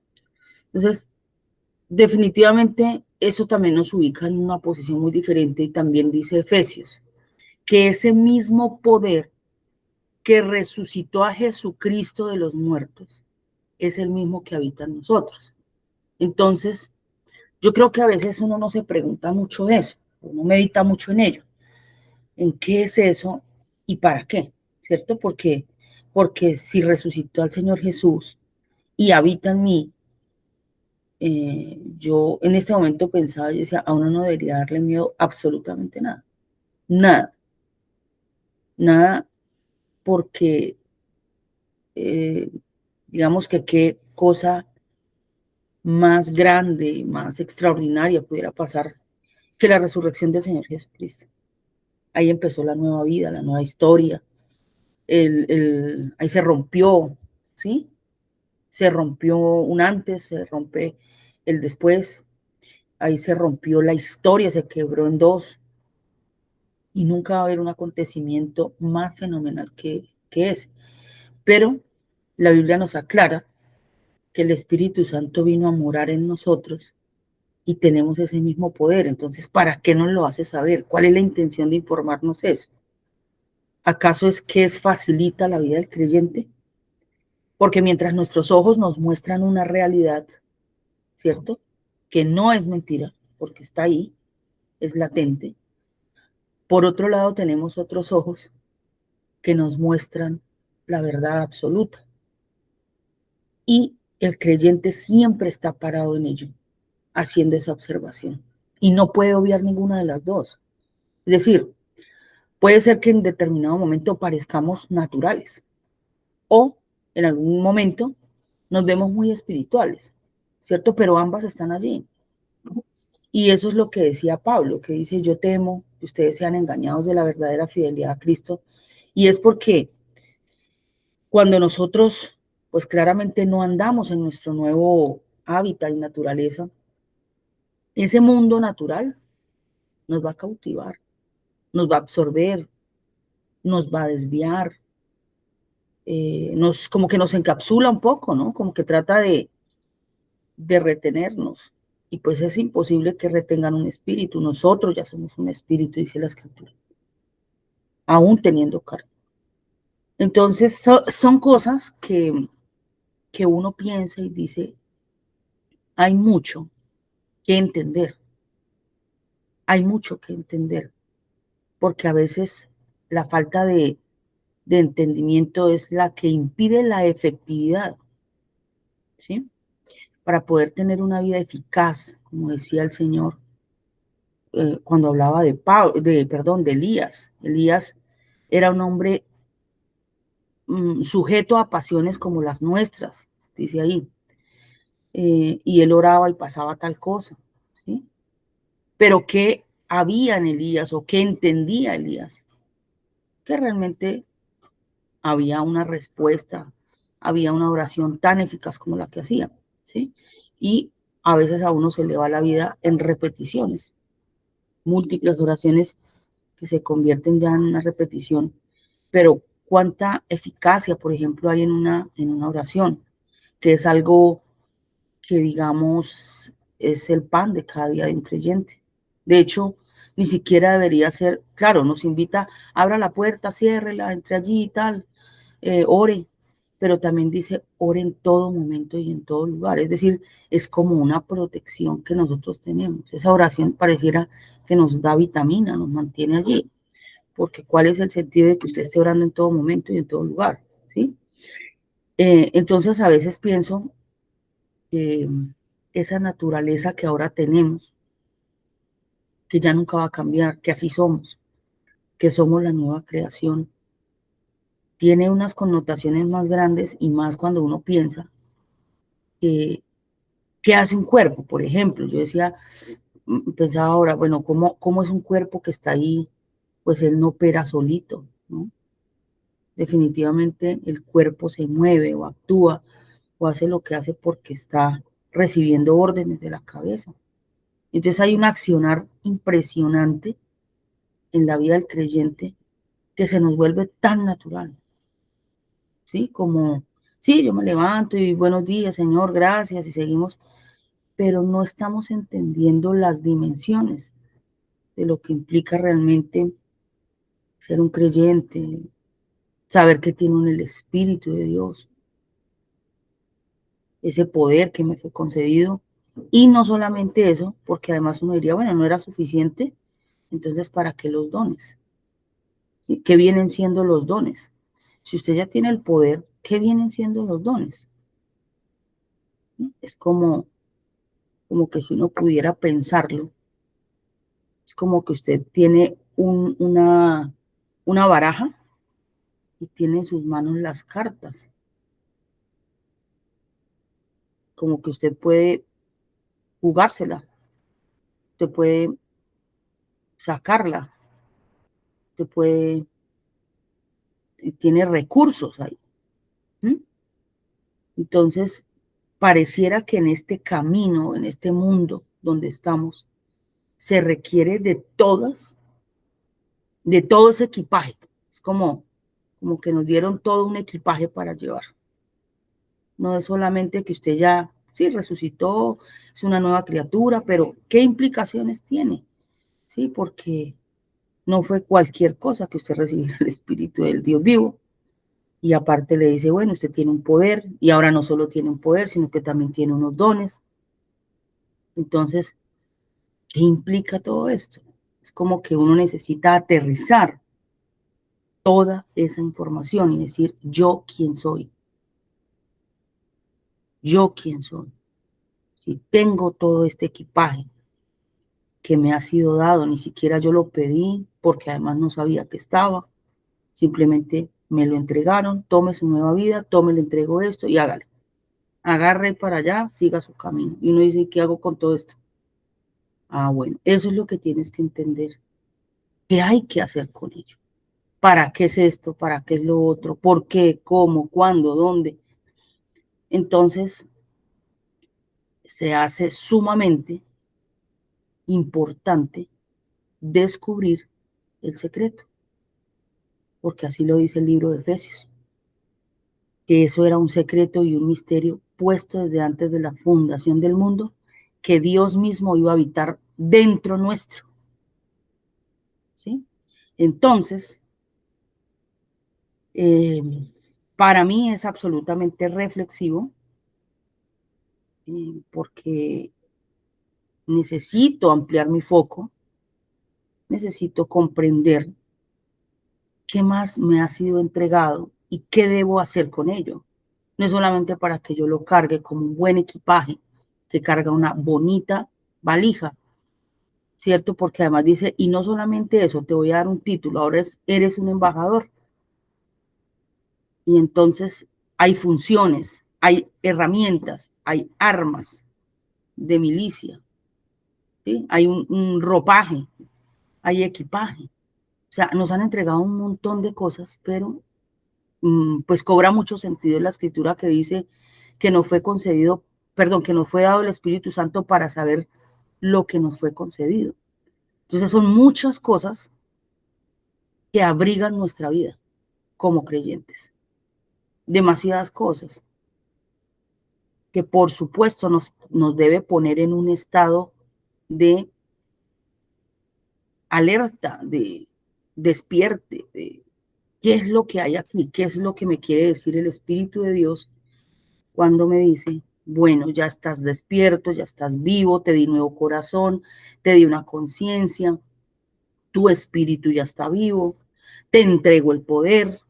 Entonces, definitivamente eso también nos ubica en una posición muy diferente y también dice Efesios, que ese mismo poder que resucitó a Jesucristo de los muertos es el mismo que habita en nosotros. Entonces, yo creo que a veces uno no se pregunta mucho eso, uno medita mucho en ello, en qué es eso y para qué, ¿cierto? Porque si resucitó al Señor Jesús y habita en mí, yo en este momento pensaba, yo decía, a uno no debería darle miedo absolutamente nada, nada, nada, porque digamos que qué cosa más grande, más extraordinaria pudiera pasar que la resurrección del Señor Jesucristo. Ahí empezó la nueva vida, la nueva historia, ahí se rompió, ¿sí? Se rompió un antes, se rompe el después, ahí se rompió la historia, se quebró en dos, y nunca va a haber un acontecimiento más fenomenal que ese. Pero la Biblia nos aclara que el Espíritu Santo vino a morar en nosotros y tenemos ese mismo poder. Entonces, ¿para qué nos lo hace saber? ¿Cuál es la intención de informarnos eso? ¿Acaso es que facilita la vida del creyente? Porque mientras nuestros ojos nos muestran una realidad, ¿cierto? Que no es mentira, porque está ahí, es latente. Por otro lado, tenemos otros ojos que nos muestran la verdad absoluta. Y el creyente siempre está parado en ello, haciendo esa observación. Y no puede obviar ninguna de las dos. Es decir, puede ser que en determinado momento parezcamos naturales o en algún momento nos vemos muy espirituales, ¿cierto? Pero ambas están allí. Y eso es lo que decía Pablo, que dice, yo temo que ustedes sean engañados de la verdadera fidelidad a Cristo. Y es porque cuando nosotros, pues claramente no andamos en nuestro nuevo hábitat y naturaleza, ese mundo natural nos va a cautivar, nos va a absorber, nos va a desviar, como que nos encapsula un poco, ¿no? Como que trata de retenernos. Y pues es imposible que retengan un espíritu. Nosotros ya somos un espíritu, dice la Escritura, aún teniendo carne. Entonces, son cosas que uno piensa y dice, hay mucho que entender, hay mucho que entender, porque a veces la falta de entendimiento es la que impide la efectividad, ¿sí? Para poder tener una vida eficaz, como decía el Señor, cuando hablaba de Elías. Elías era un hombre sujeto a pasiones como las nuestras, dice ahí. Y él oraba y pasaba tal cosa, ¿sí? Pero ¿qué había en Elías o qué entendía Elías? Que realmente había una respuesta, había una oración tan eficaz como la que hacía, ¿sí? Y a veces a uno se le va la vida en repeticiones, múltiples oraciones que se convierten ya en una repetición, pero cuánta eficacia, por ejemplo, hay en una oración, que es algo que, digamos, es el pan de cada día de un creyente. De hecho, ni siquiera debería ser, claro, nos invita, abra la puerta, ciérrela, entre allí y tal, ore, pero también dice, ore en todo momento y en todo lugar. Es decir, es como una protección que nosotros tenemos. Esa oración pareciera que nos da vitamina, nos mantiene allí, porque ¿cuál es el sentido de que usted esté orando en todo momento y en todo lugar? ¿Sí? Entonces, a veces pienso que esa naturaleza que ahora tenemos, que ya nunca va a cambiar, que así somos, que somos la nueva creación, tiene unas connotaciones más grandes y más cuando uno piensa qué hace un cuerpo. Por ejemplo, yo decía, pensaba ahora, bueno, ¿cómo es un cuerpo que está ahí? Pues él no opera solito, ¿no? Definitivamente el cuerpo se mueve o actúa o hace lo que hace porque está recibiendo órdenes de la cabeza. Entonces hay un accionar impresionante en la vida del creyente que se nos vuelve tan natural, ¿sí? Como, sí, yo me levanto y buenos días, Señor, gracias, y seguimos, pero no estamos entendiendo las dimensiones de lo que implica realmente ser un creyente, saber que tiene el Espíritu de Dios, ese poder que me fue concedido. Y no solamente eso, porque además uno diría, bueno, no era suficiente, entonces ¿para qué los dones? ¿Sí? ¿Qué vienen siendo los dones? Si usted ya tiene el poder, ¿qué vienen siendo los dones? ¿Sí? Es como que si uno pudiera pensarlo, es como que usted tiene una baraja y tiene en sus manos las cartas, como que usted puede jugársela, usted puede sacarla, usted puede, tiene recursos ahí. ¿Mm? Entonces, pareciera que en este camino, en este mundo donde estamos, se requiere de todo ese equipaje. Es como que nos dieron todo un equipaje para llevar. No es solamente que usted ya, sí, resucitó, es una nueva criatura, pero ¿qué implicaciones tiene? Sí, porque no fue cualquier cosa que usted recibiera el Espíritu del Dios vivo. Y aparte le dice, bueno, usted tiene un poder, y ahora no solo tiene un poder, sino que también tiene unos dones. Entonces, ¿qué implica todo esto? Es como que uno necesita aterrizar toda esa información y decir, ¿yo quién soy? ¿Yo quién soy? Si tengo todo este equipaje que me ha sido dado, ni siquiera yo lo pedí, porque además no sabía que estaba, simplemente me lo entregaron, tome su nueva vida, tome, le entrego esto y hágale. Agarre para allá, siga su camino. Y uno dice, ¿qué hago con todo esto? Ah, bueno, eso es lo que tienes que entender. ¿Qué hay que hacer con ello? ¿Para qué es esto? ¿Para qué es lo otro? ¿Por qué? ¿Cómo? ¿Cuándo? ¿Dónde? Entonces, se hace sumamente importante descubrir el secreto, porque así lo dice el libro de Efesios, que eso era un secreto y un misterio puesto desde antes de la fundación del mundo, que Dios mismo iba a habitar dentro nuestro, ¿sí? Entonces, para mí es absolutamente reflexivo, porque necesito ampliar mi foco, necesito comprender qué más me ha sido entregado y qué debo hacer con ello. No es solamente para que yo lo cargue como un buen equipaje que carga una bonita valija, ¿cierto? Porque además dice, y no solamente eso, te voy a dar un título, ahora eres un embajador. Y entonces hay funciones, hay herramientas, hay armas de milicia, ¿sí? Hay un ropaje, hay equipaje. O sea, nos han entregado un montón de cosas, pero pues cobra mucho sentido la escritura que dice que no fue concedido, perdón, que nos fue dado el Espíritu Santo para saber lo que nos fue concedido. Entonces son muchas cosas que abrigan nuestra vida como creyentes. Demasiadas cosas que por supuesto nos debe poner en un estado de alerta, de despierte, de qué es lo que hay aquí, qué es lo que me quiere decir el Espíritu de Dios cuando me dice, bueno, ya estás despierto, ya estás vivo, te di nuevo corazón, te di una conciencia, tu espíritu ya está vivo, te entrego el poder,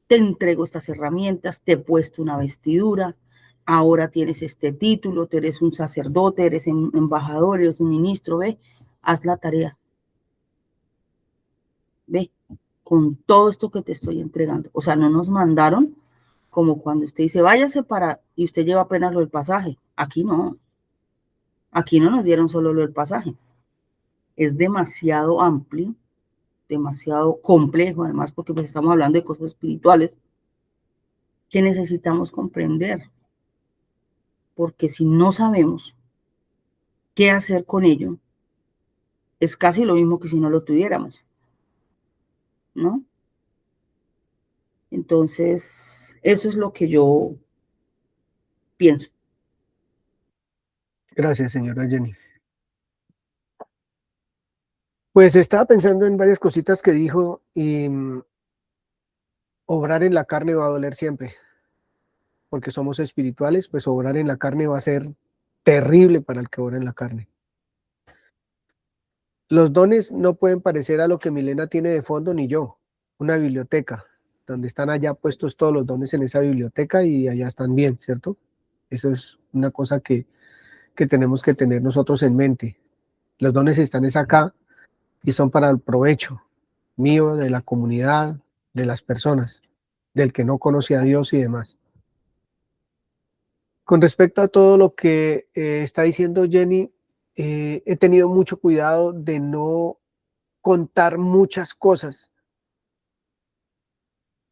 te entrego estas herramientas, te he puesto una vestidura, ahora tienes este título, tú eres un sacerdote, eres un embajador, eres un ministro, ve, haz la tarea, ve, con todo esto que te estoy entregando. O sea, no nos mandaron como cuando usted dice, váyase para, y usted lleva apenas lo del pasaje. Aquí no nos dieron solo lo del pasaje. Es demasiado amplio, demasiado complejo, además, porque pues estamos hablando de cosas espirituales que necesitamos comprender, porque si no sabemos qué hacer con ello, es casi lo mismo que si no lo tuviéramos, ¿no? Entonces, eso es lo que yo pienso. Gracias, señora Jenny. Pues estaba pensando en varias cositas que dijo y obrar en la carne va a doler siempre, porque somos espirituales, pues obrar en la carne va a ser terrible para el que obra en la carne. Los dones no pueden parecer a lo que Milena tiene de fondo ni yo, una biblioteca, donde están allá puestos todos los dones en esa biblioteca y allá están bien, ¿cierto? Eso es una cosa que tenemos que tener nosotros en mente. Los dones están es acá y son para el provecho mío, de la comunidad, de las personas, del que no conoce a Dios y demás. Con respecto a todo lo que está diciendo Jenny, he tenido mucho cuidado de no contar muchas cosas,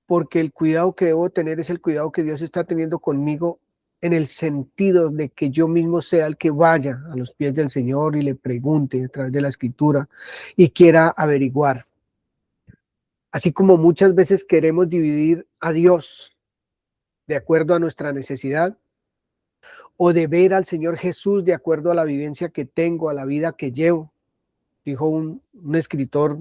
porque el cuidado que debo tener es el cuidado que Dios está teniendo conmigo en el sentido de que yo mismo sea el que vaya a los pies del Señor y le pregunte a través de la Escritura y quiera averiguar. Así como muchas veces queremos dividir a Dios de acuerdo a nuestra necesidad, o de ver al Señor Jesús de acuerdo a la vivencia que tengo, a la vida que llevo. Dijo un escritor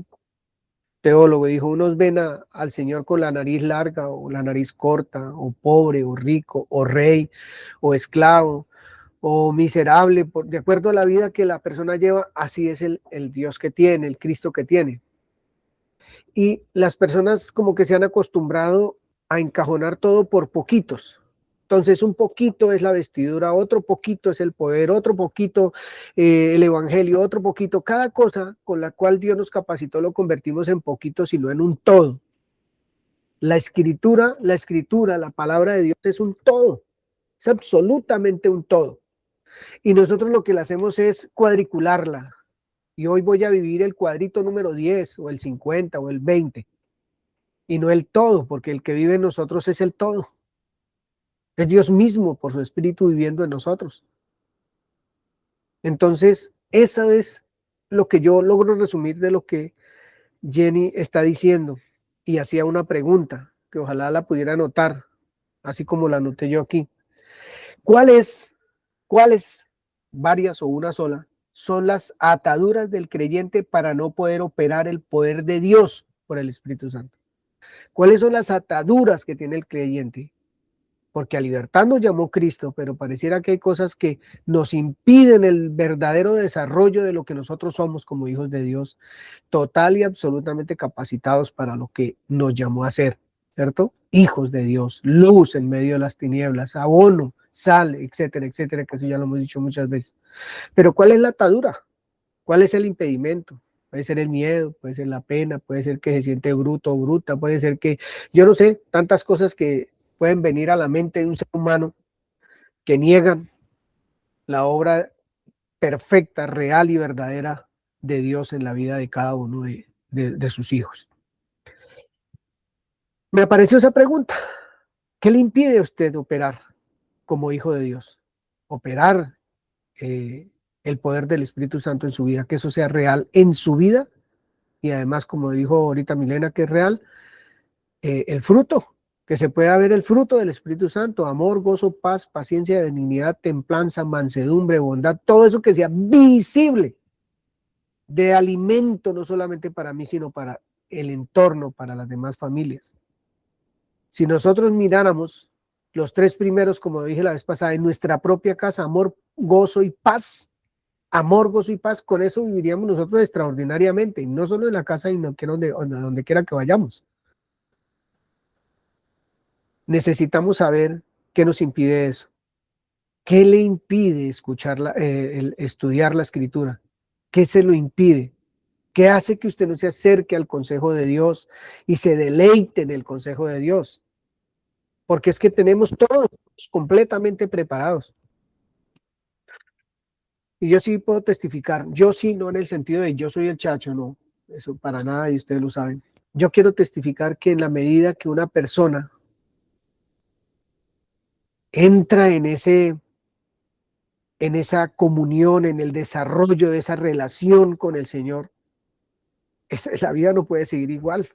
teólogo, dijo, unos ven al Señor con la nariz larga o la nariz corta, o pobre, o rico, o rey, o esclavo, o miserable, de acuerdo a la vida que la persona lleva, así es el Dios que tiene, el Cristo que tiene. Y las personas como que se han acostumbrado a encajonar todo por poquitos. Entonces un poquito es la vestidura, otro poquito es el poder, otro poquito el evangelio, otro poquito, cada cosa con la cual Dios nos capacitó lo convertimos en poquito, sino en un todo. La escritura, la palabra de Dios es un todo, es absolutamente un todo. Y nosotros lo que le hacemos es cuadricularla. Y hoy voy a vivir el cuadrito número 10 o el 50 o el 20 y no el todo, porque el que vive en nosotros es el todo. Es Dios mismo por su espíritu viviendo en nosotros. Entonces, eso es lo que yo logro resumir de lo que Jenny está diciendo. Y hacía una pregunta que ojalá la pudiera anotar, así como la anoté yo aquí. ¿Cuáles, varias o una sola, son las ataduras del creyente para no poder operar el poder de Dios por el Espíritu Santo? ¿Cuáles son las ataduras que tiene el creyente? Porque a libertad nos llamó Cristo, pero pareciera que hay cosas que nos impiden el verdadero desarrollo de lo que nosotros somos como hijos de Dios, total y absolutamente capacitados para lo que nos llamó a ser, ¿cierto? Hijos de Dios, luz en medio de las tinieblas, abono, sal, etcétera, etcétera, que eso ya lo hemos dicho muchas veces. Pero ¿cuál es la atadura? ¿Cuál es el impedimento? Puede ser el miedo, puede ser la pena, puede ser que se siente bruto o bruta, puede ser que, yo no sé, tantas cosas que pueden venir a la mente de un ser humano que niegan la obra perfecta, real y verdadera de Dios en la vida de cada uno de sus hijos. Me apareció esa pregunta. ¿Qué le impide a usted operar como hijo de Dios? Operar el poder del Espíritu Santo en su vida, que eso sea real en su vida y además, como dijo ahorita Milena, que es real, el fruto, que se pueda ver el fruto del Espíritu Santo, amor, gozo, paz, paciencia, benignidad, templanza, mansedumbre, bondad, todo eso que sea visible de alimento, no solamente para mí, sino para el entorno, para las demás familias. Si nosotros miráramos los tres primeros, como dije la vez pasada, en nuestra propia casa, amor, gozo y paz, amor, gozo y paz, con eso viviríamos nosotros extraordinariamente, y no solo en la casa, sino que donde quiera que vayamos. Necesitamos saber qué nos impide eso. ¿Qué le impide estudiar la escritura? ¿Qué se lo impide? ¿Qué hace que usted no se acerque al consejo de Dios y se deleite en el consejo de Dios? Porque es que tenemos todos completamente preparados. Y yo sí puedo testificar, yo sí, no en el sentido de yo soy el chacho, no, eso para nada y ustedes lo saben. Yo quiero testificar que en la medida que una persona entra en esa comunión, en el desarrollo de esa relación con el Señor, la vida no puede seguir igual.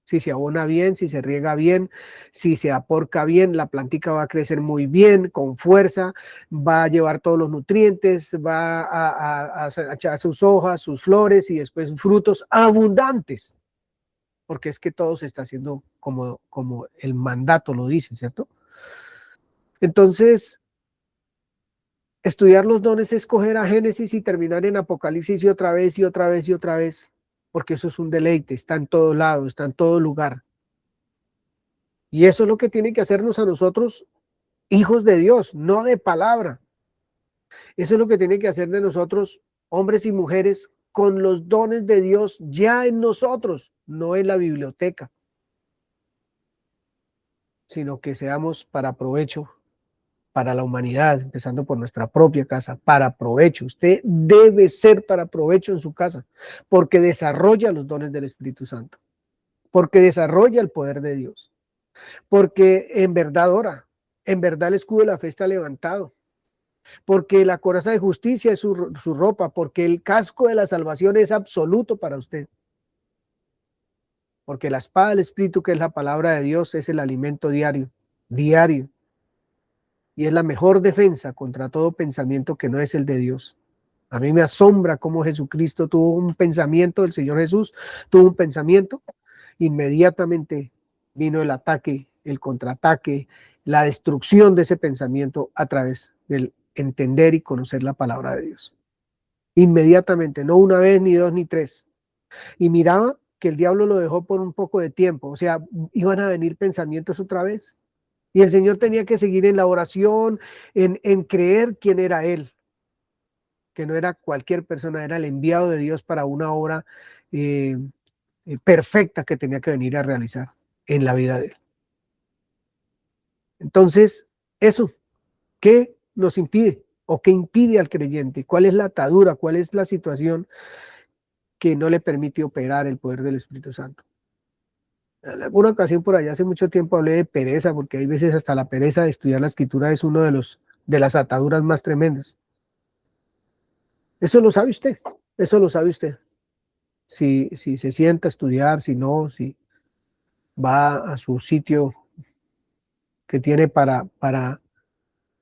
Si se abona bien, si se riega bien, si se aporca bien, la plantica va a crecer muy bien, con fuerza, va a llevar todos los nutrientes, va a echar sus hojas, sus flores y después frutos abundantes, porque es que todo se está haciendo como el mandato lo dice, ¿cierto? Entonces, estudiar los dones es coger a Génesis y terminar en Apocalipsis y otra vez y otra vez y otra vez, porque eso es un deleite, está en todo lado, está en todo lugar. Y eso es lo que tiene que hacernos a nosotros, hijos de Dios, no de palabra. Eso es lo que tiene que hacer de nosotros, hombres y mujeres, con los dones de Dios ya en nosotros, no en la biblioteca, sino que seamos para provecho para la humanidad, empezando por nuestra propia casa, para provecho. Usted debe ser para provecho en su casa, porque desarrolla los dones del Espíritu Santo, porque desarrolla el poder de Dios, porque en verdad ora, en verdad el escudo de la fe está levantado, porque la coraza de justicia es su ropa, porque el casco de la salvación es absoluto para usted, porque la espada del Espíritu, que es la palabra de Dios, es el alimento diario, diario. Y es la mejor defensa contra todo pensamiento que no es el de Dios. A mí me asombra cómo Jesucristo tuvo un pensamiento, el Señor Jesús tuvo un pensamiento, inmediatamente vino el ataque, el contraataque, la destrucción de ese pensamiento a través del entender y conocer la palabra de Dios. Inmediatamente, no una vez, ni dos, ni tres. Y miraba que el diablo lo dejó por un poco de tiempo, o sea, iban a venir pensamientos otra vez. Y el Señor tenía que seguir en la oración, en creer quién era Él, que no era cualquier persona, era el enviado de Dios para una obra perfecta que tenía que venir a realizar en la vida de Él. Entonces, eso, ¿qué nos impide? ¿O qué impide al creyente? ¿Cuál es la atadura? ¿Cuál es la situación que no le permite operar el poder del Espíritu Santo? En alguna ocasión por allá hace mucho tiempo hablé de pereza, porque hay veces hasta la pereza de estudiar la escritura es uno de las ataduras más tremendas. Eso lo sabe usted, eso lo sabe usted. Si se sienta a estudiar, si no, si va a su sitio que tiene para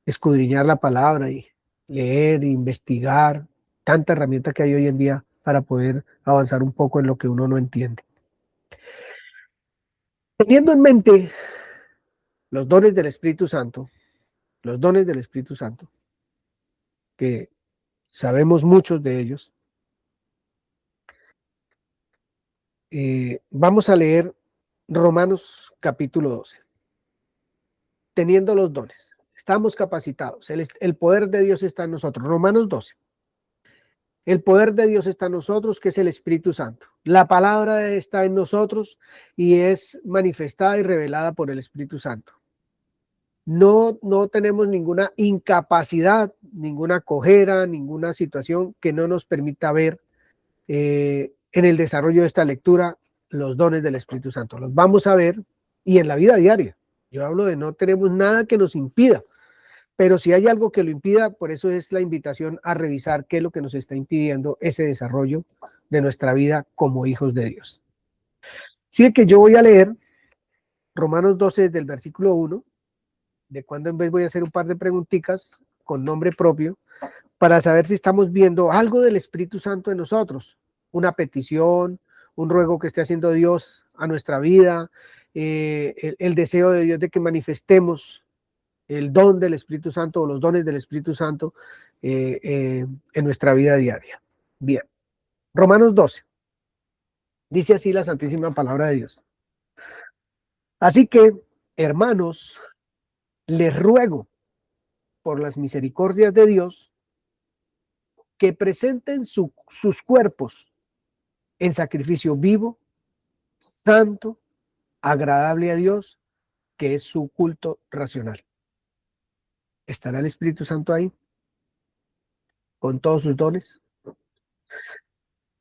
escudriñar la palabra y leer, investigar, tanta herramienta que hay hoy en día para poder avanzar un poco en lo que uno no entiende. Teniendo en mente los dones del Espíritu Santo, los dones del Espíritu Santo, que sabemos muchos de ellos, vamos a leer Romanos capítulo 12. Teniendo los dones, estamos capacitados, el poder de Dios está en nosotros. Romanos 12. El poder de Dios está en nosotros, que es el Espíritu Santo. La palabra está en nosotros y es manifestada y revelada por el Espíritu Santo. No tenemos ninguna incapacidad, ninguna cojera, ninguna situación que no nos permita ver en el desarrollo de esta lectura los dones del Espíritu Santo. Los vamos a ver y en la vida diaria. Yo hablo de no tenemos nada que nos impida. Pero si hay algo que lo impida, por eso es la invitación a revisar qué es lo que nos está impidiendo ese desarrollo de nuestra vida como hijos de Dios. Así que yo voy a leer Romanos 12 del versículo 1, de cuando en vez voy a hacer un par de preguntitas con nombre propio, para saber si estamos viendo algo del Espíritu Santo en nosotros, una petición, un ruego que esté haciendo Dios a nuestra vida, el deseo de Dios de que manifestemos el don del Espíritu Santo o los dones del Espíritu Santo en nuestra vida diaria. Bien, Romanos 12. Dice así la santísima palabra de Dios. Así que, hermanos, les ruego por las misericordias de Dios que presenten sus cuerpos en sacrificio vivo, santo, agradable a Dios, que es su culto racional. ¿Estará el Espíritu Santo ahí con todos sus dones?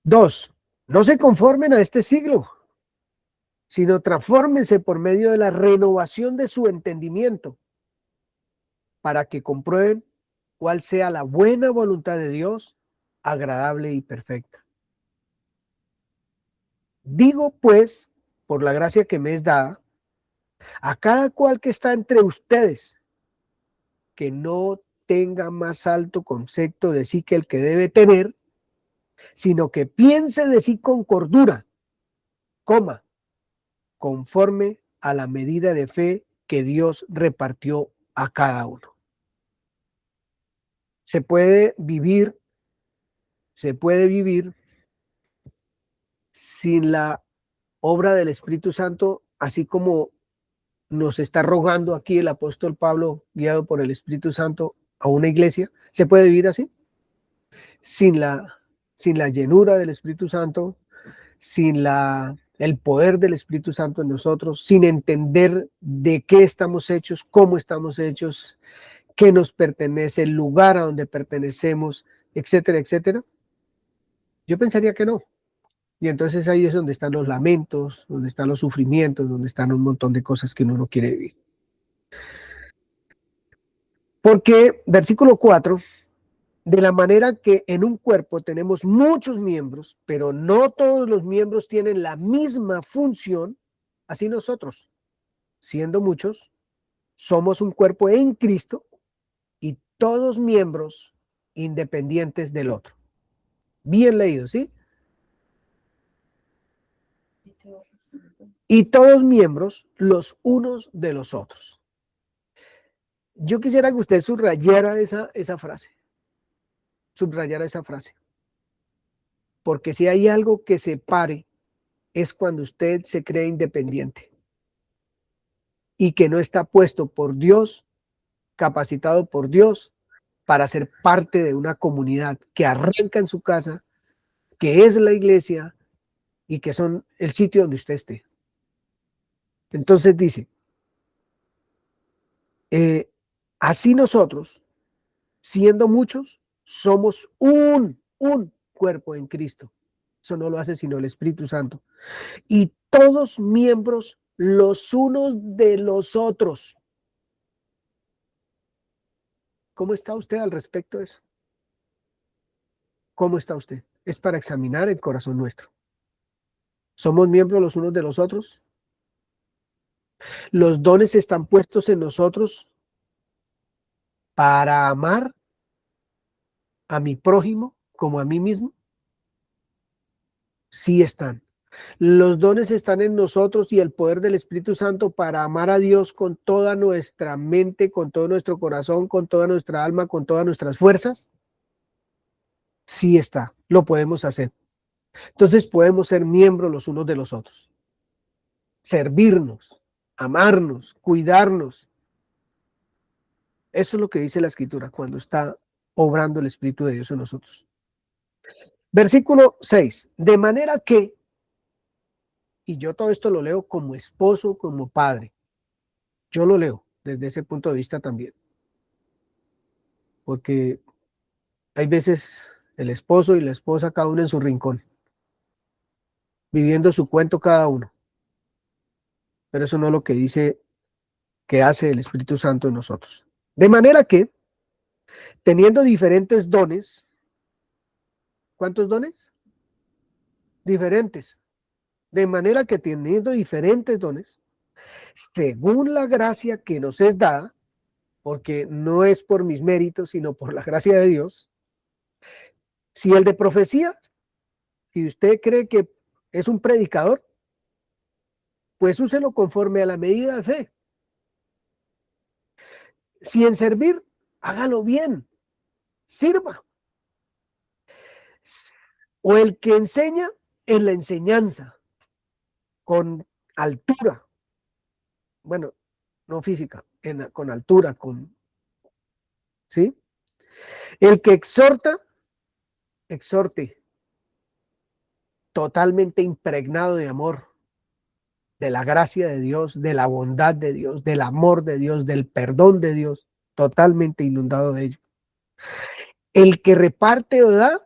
2. No se conformen a este siglo, sino transfórmense por medio de la renovación de su entendimiento, para que comprueben cuál sea la buena voluntad de Dios, agradable y perfecta. Digo, pues, por la gracia que me es dada, a cada cual que está entre ustedes, que no tenga más alto concepto de sí que el que debe tener, sino que piense de sí con cordura, conforme a la medida de fe que Dios repartió a cada uno. Se puede vivir sin la obra del Espíritu Santo, así como nos está rogando aquí el apóstol Pablo, guiado por el Espíritu Santo, a una iglesia. ¿Se puede vivir así? Sin la llenura del Espíritu Santo, sin el poder del Espíritu Santo en nosotros, sin entender de qué estamos hechos, cómo estamos hechos, qué nos pertenece, el lugar a donde pertenecemos, etcétera, etcétera. Yo pensaría que no. Y entonces ahí es donde están los lamentos, donde están los sufrimientos, donde están un montón de cosas que uno no quiere vivir. Porque, versículo 4, de la manera que en un cuerpo tenemos muchos miembros, pero no todos los miembros tienen la misma función, así nosotros, siendo muchos, somos un cuerpo en Cristo y todos miembros independientes del otro. Bien leído, ¿sí? Y todos miembros los unos de los otros. Yo quisiera que usted subrayara esa frase. Subrayara esa frase. Porque si hay algo que separe, es cuando usted se cree independiente y que no está puesto por Dios, capacitado por Dios para ser parte de una comunidad que arranca en su casa, que es la iglesia y que son el sitio donde usted esté. Entonces dice, así nosotros, siendo muchos, somos un cuerpo en Cristo. Eso no lo hace sino el Espíritu Santo. Y todos miembros los unos de los otros. ¿Cómo está usted al respecto de eso? ¿Cómo está usted? Es para examinar el corazón nuestro. ¿Somos miembros los unos de los otros? ¿Los dones están puestos en nosotros para amar a mi prójimo como a mí mismo? Sí están. Los dones están en nosotros y el poder del Espíritu Santo para amar a Dios con toda nuestra mente, con todo nuestro corazón, con toda nuestra alma, con todas nuestras fuerzas. Sí está, lo podemos hacer. Entonces podemos ser miembros los unos de los otros. Servirnos, amarnos, cuidarnos. Eso es lo que dice la Escritura cuando está obrando el Espíritu de Dios en nosotros. Versículo 6. De manera que, y yo todo esto lo leo como esposo, como padre. Yo lo leo desde ese punto de vista también. Porque hay veces el esposo y la esposa, cada uno en su rincón, viviendo su cuento cada uno. Pero eso no es lo que dice que hace el Espíritu Santo en nosotros. De manera que, teniendo diferentes dones, ¿cuántos dones? Diferentes. De manera que teniendo diferentes dones, según la gracia que nos es dada, porque no es por mis méritos, sino por la gracia de Dios. Si el de profecía, si usted cree que es un predicador, pues úselo conforme a la medida de fe. Si en servir, hágalo bien, sirva. O el que enseña en la enseñanza, con altura, bueno, no física, con altura, ¿sí? El que exhorta, exhorte, totalmente impregnado de amor, de la gracia de Dios, de la bondad de Dios, del amor de Dios, del perdón de Dios, totalmente inundado de ello. El que reparte o da,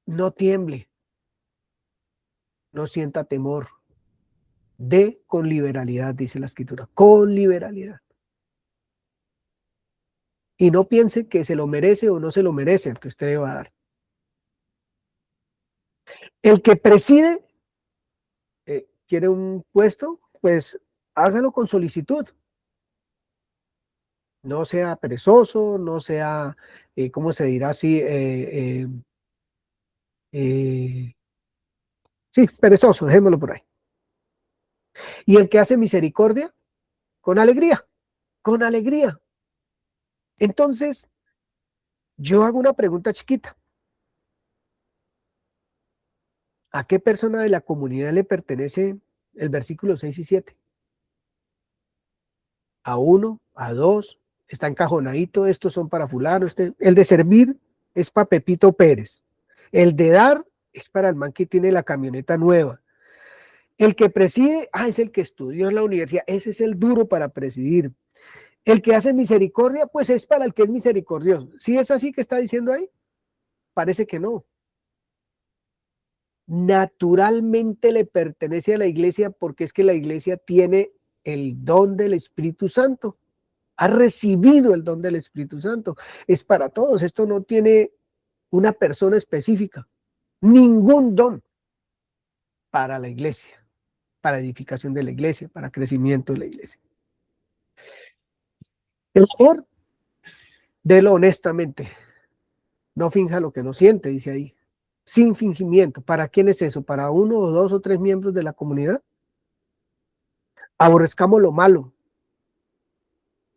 no tiemble, no sienta temor, dé con liberalidad, dice la Escritura, con liberalidad. Y no piense que se lo merece o no se lo merece el que usted le va a dar. El que preside, quiere un puesto, pues hágalo con solicitud. No sea perezoso, no sea, ¿cómo se dirá así? Sí, perezoso, dejémoslo por ahí. Y el que hace misericordia, con alegría, con alegría. Entonces, yo hago una pregunta chiquita. ¿A qué persona de la comunidad le pertenece el versículo 6 y 7? ¿A uno? ¿A dos? ¿Está encajonadito? Estos son para fulano. El de servir es para Pepito Pérez. El de dar es para el man que tiene la camioneta nueva. El que preside, es el que estudió en la universidad. Ese es el duro para presidir. El que hace misericordia, pues es para el que es misericordioso. ¿Sí es así que está diciendo ahí? Parece que no. Naturalmente le pertenece a la iglesia porque es que la iglesia tiene el don del Espíritu Santo. Ha recibido el don del Espíritu Santo. Es para todos. Esto no tiene una persona específica. Ningún don para la iglesia, para edificación de la iglesia, para crecimiento de la iglesia. El Señor, délo honestamente. No finja lo que no siente, dice ahí. Sin fingimiento. ¿Para quién es eso? ¿Para uno o dos o tres miembros de la comunidad? Aborrezcamos lo malo.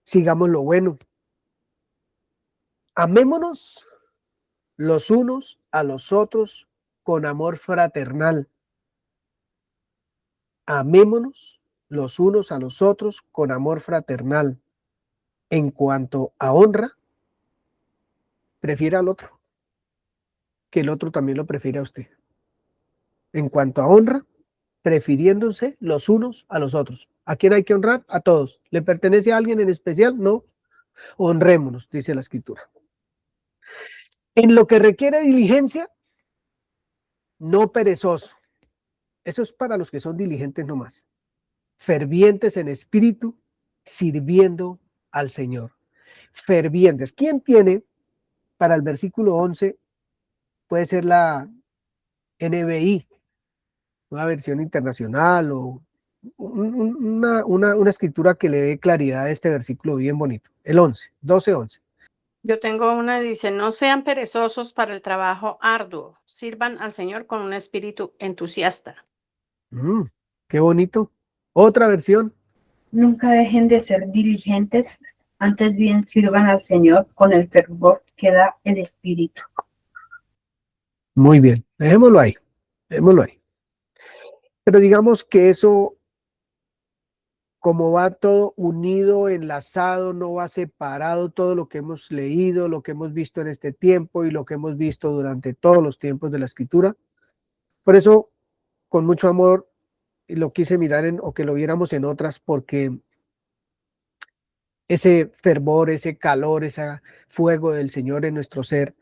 Sigamos lo bueno. Amémonos los unos a los otros con amor fraternal. Amémonos los unos a los otros con amor fraternal. En cuanto a honra, prefiera al otro, que el otro también lo prefiere a usted. En cuanto a honra, prefiriéndose los unos a los otros. ¿A quién hay que honrar? A todos. ¿Le pertenece a alguien en especial? No. Honrémonos, dice la Escritura. En lo que requiere diligencia, no perezoso. Eso es para los que son diligentes nomás. Fervientes en espíritu, sirviendo al Señor. Fervientes. ¿Quién tiene para el versículo 11? Puede ser la NBI, una versión internacional o una escritura que le dé claridad a este versículo bien bonito. El 11, 12, 11. Yo tengo una, dice, no sean perezosos para el trabajo arduo, sirvan al Señor con un espíritu entusiasta. Qué bonito. Otra versión. Nunca dejen de ser diligentes, antes bien sirvan al Señor con el fervor que da el Espíritu. Muy bien, dejémoslo ahí, dejémoslo ahí. Pero digamos que eso como va todo unido, enlazado, no va separado todo lo que hemos leído, lo que hemos visto en este tiempo y lo que hemos visto durante todos los tiempos de la Escritura. Por eso, con mucho amor, lo quise mirar o que lo viéramos en otras, porque ese fervor, ese calor, ese fuego del Señor en nuestro ser,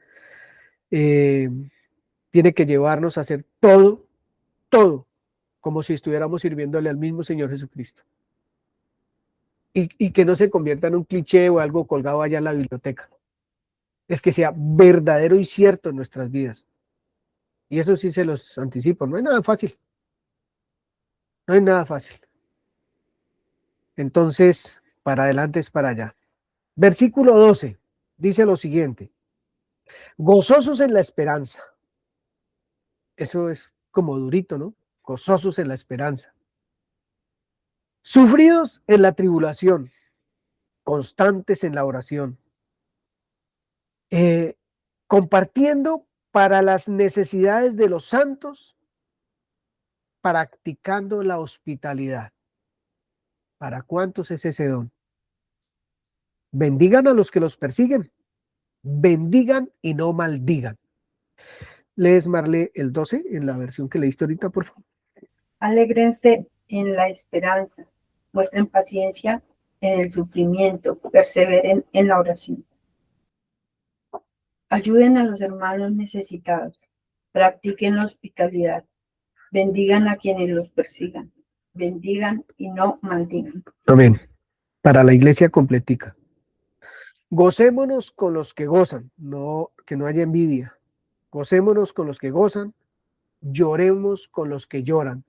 tiene que llevarnos a hacer todo, como si estuviéramos sirviéndole al mismo Señor Jesucristo. Y que no se convierta en un cliché o algo colgado allá en la biblioteca. Es que sea verdadero y cierto en nuestras vidas. Y eso sí se los anticipo, no hay nada fácil. No hay nada fácil. Entonces, para adelante es para allá. Versículo 12 dice lo siguiente: gozosos en la esperanza. Eso es como durito, ¿no? Gozosos en la esperanza. Sufridos en la tribulación, constantes en la oración. Compartiendo para las necesidades de los santos, practicando la hospitalidad. ¿Para cuántos es ese don? Bendigan a los que los persiguen. Bendigan y no maldigan. Lees, Marle, el 12 en la versión que leíste ahorita, por favor. Alégrense en la esperanza, muestren paciencia en el sufrimiento, perseveren en la oración. Ayuden a los hermanos necesitados, practiquen la hospitalidad, bendigan a quienes los persigan, bendigan y no maldigan. Amén. Para la iglesia completica. Gocémonos con los que gozan, no, que no haya envidia. Gocémonos con los que gozan, lloremos con los que lloran,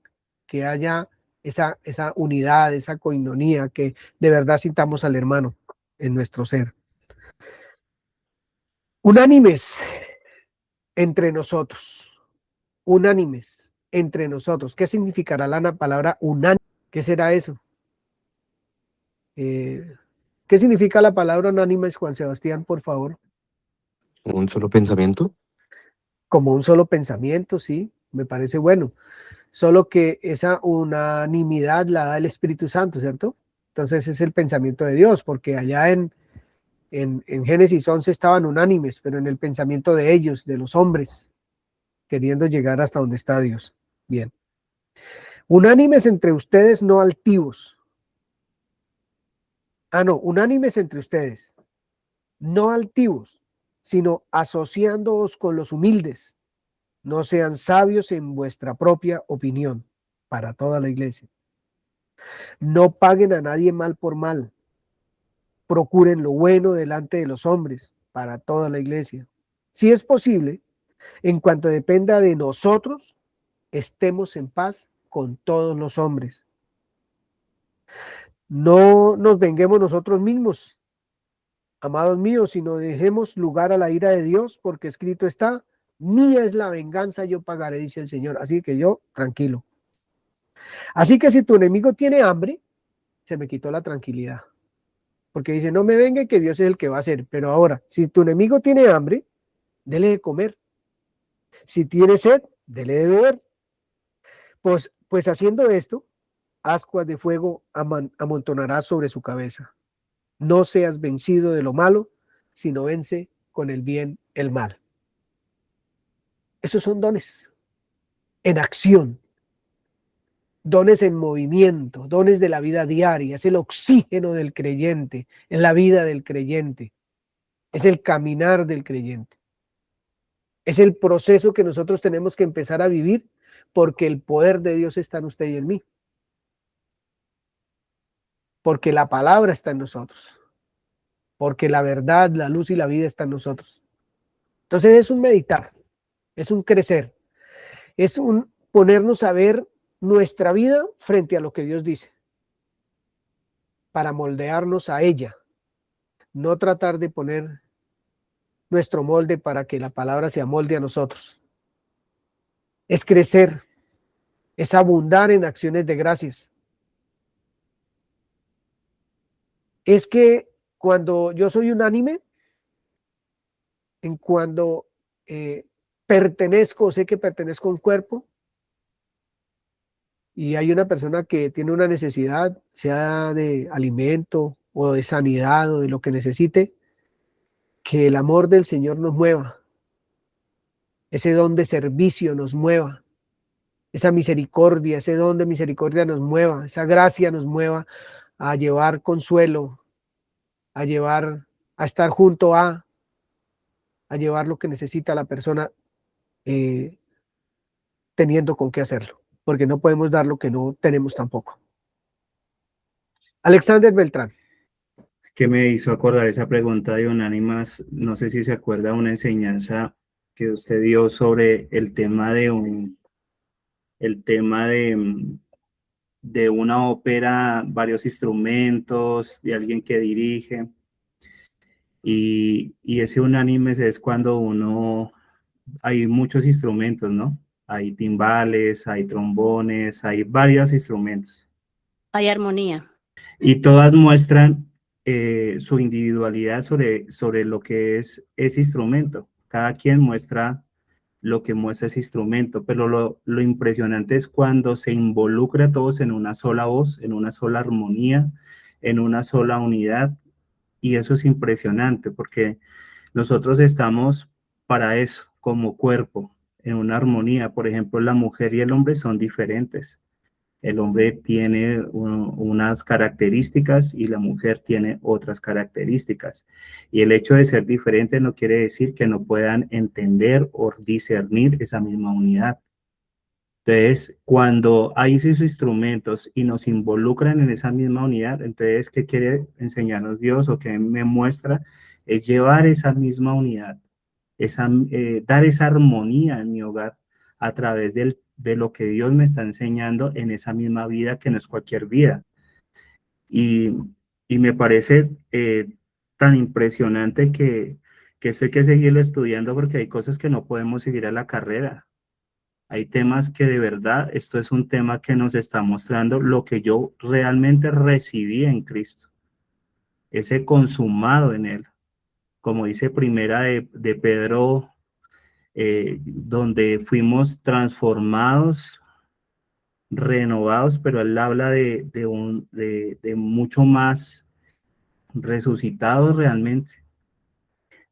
que haya esa unidad, esa coinonía, que de verdad sintamos al hermano en nuestro ser. Unánimes entre nosotros, unánimes entre nosotros. ¿Qué significará la palabra unánime? ¿Qué será eso? ¿Qué significa la palabra unánimes, Juan Sebastián, por favor? ¿Un solo pensamiento? Como un solo pensamiento, sí, me parece bueno. Solo que esa unanimidad la da el Espíritu Santo, ¿cierto? Entonces es el pensamiento de Dios, porque allá en Génesis 11 estaban unánimes, pero en el pensamiento de ellos, de los hombres, queriendo llegar hasta donde está Dios. Bien. Unánimes entre ustedes, no altivos. No, unánimes entre ustedes, no altivos, sino asociándoos con los humildes. No sean sabios en vuestra propia opinión, para toda la iglesia. No paguen a nadie mal por mal. Procuren lo bueno delante de los hombres, para toda la iglesia. Si es posible, en cuanto dependa de nosotros, estemos en paz con todos los hombres. No nos venguemos nosotros mismos, amados míos, sino dejemos lugar a la ira de Dios, porque escrito está: mía es la venganza, yo pagaré, dice el Señor. Así que yo, tranquilo. Así que si tu enemigo tiene hambre, se me quitó la tranquilidad. Porque dice, no me venga, que Dios es el que va a hacer. Pero ahora, si tu enemigo tiene hambre, dele de comer. Si tiene sed, dele de beber. Pues haciendo esto, ascuas de fuego amontonarás sobre su cabeza. No seas vencido de lo malo, sino vence con el bien el mal. Esos son dones en acción, dones en movimiento, dones de la vida diaria. Es el oxígeno del creyente, es la vida del creyente, es el caminar del creyente. Es el proceso que nosotros tenemos que empezar a vivir, porque el poder de Dios está en usted y en mí. Porque la palabra está en nosotros. Porque la verdad, la luz y la vida están en nosotros. Entonces es un meditar, es un crecer, es un ponernos a ver nuestra vida frente a lo que Dios dice, para moldearnos a ella, no tratar de poner nuestro molde para que la palabra se amolde a nosotros. Es crecer, es abundar en acciones de gracias. Es que cuando yo soy unánime, en cuando pertenezco, sé que pertenezco a un cuerpo, y hay una persona que tiene una necesidad, sea de alimento o de sanidad o de lo que necesite, que el amor del Señor nos mueva, ese don de servicio nos mueva, esa misericordia, ese don de misericordia nos mueva, esa gracia nos mueva a llevar consuelo, a llevar, a estar junto a llevar lo que necesita la persona, eh, teniendo con qué hacerlo, porque no podemos dar lo que no tenemos tampoco. Alexander Beltrán. Que me hizo acordar esa pregunta de Unánimas, no sé si se acuerda una enseñanza que usted dio sobre el tema de una ópera, varios instrumentos, de alguien que dirige, y ese unánimes es cuando hay muchos instrumentos, ¿no? Hay timbales, hay trombones, hay varios instrumentos. Hay armonía. Y todas muestran su individualidad sobre lo que es ese instrumento. Cada quien muestra lo que muestra ese instrumento, pero lo impresionante es cuando se involucra a todos en una sola voz, en una sola armonía, en una sola unidad, y eso es impresionante porque nosotros estamos para eso, como cuerpo, en una armonía. Por ejemplo, la mujer y el hombre son diferentes. El hombre tiene unas características y la mujer tiene otras características. Y el hecho de ser diferente no quiere decir que no puedan entender o discernir esa misma unidad. Entonces, cuando hay esos instrumentos y nos involucran en esa misma unidad, entonces, ¿qué quiere enseñarnos Dios o qué me muestra? Es llevar esa misma unidad, dar esa armonía en mi hogar a través de lo que Dios me está enseñando en esa misma vida, que no es cualquier vida. Y me parece tan impresionante que esto hay que seguirlo estudiando, porque hay cosas que no podemos seguir a la carrera. Hay temas que de verdad, esto es un tema que nos está mostrando lo que yo realmente recibí en Cristo, ese consumado en Él. Como dice primera de Pedro, donde fuimos transformados, renovados, pero él habla de mucho más, resucitados realmente.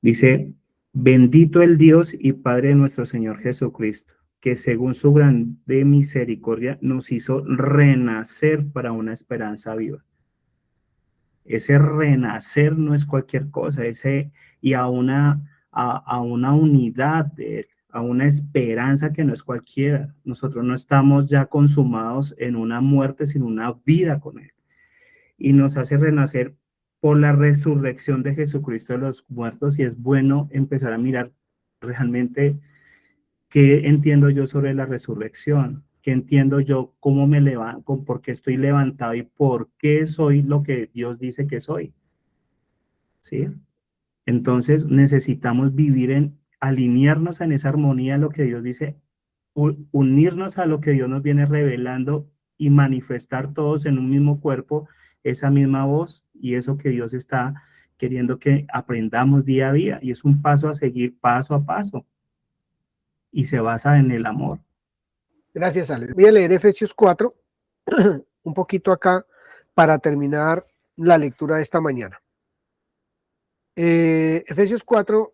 Dice, bendito el Dios y Padre de nuestro Señor Jesucristo, que según su grande misericordia nos hizo renacer para una esperanza viva. Ese renacer no es cualquier cosa, y a una unidad de Él, a una esperanza que no es cualquiera. Nosotros no estamos ya consumados en una muerte, sino una vida con Él. Y nos hace renacer por la resurrección de Jesucristo de los muertos, y es bueno empezar a mirar realmente qué entiendo yo sobre la resurrección, qué entiendo yo, cómo me levanto, por qué estoy levantado y por qué soy lo que Dios dice que soy. ¿Sí? Entonces necesitamos alinearnos en esa armonía, lo que Dios dice, unirnos a lo que Dios nos viene revelando y manifestar todos en un mismo cuerpo esa misma voz y eso que Dios está queriendo que aprendamos día a día. Y es un paso a seguir, paso a paso, y se basa en el amor. Gracias, Alex. Voy a leer Efesios 4, un poquito acá, para terminar la lectura de esta mañana. Efesios 4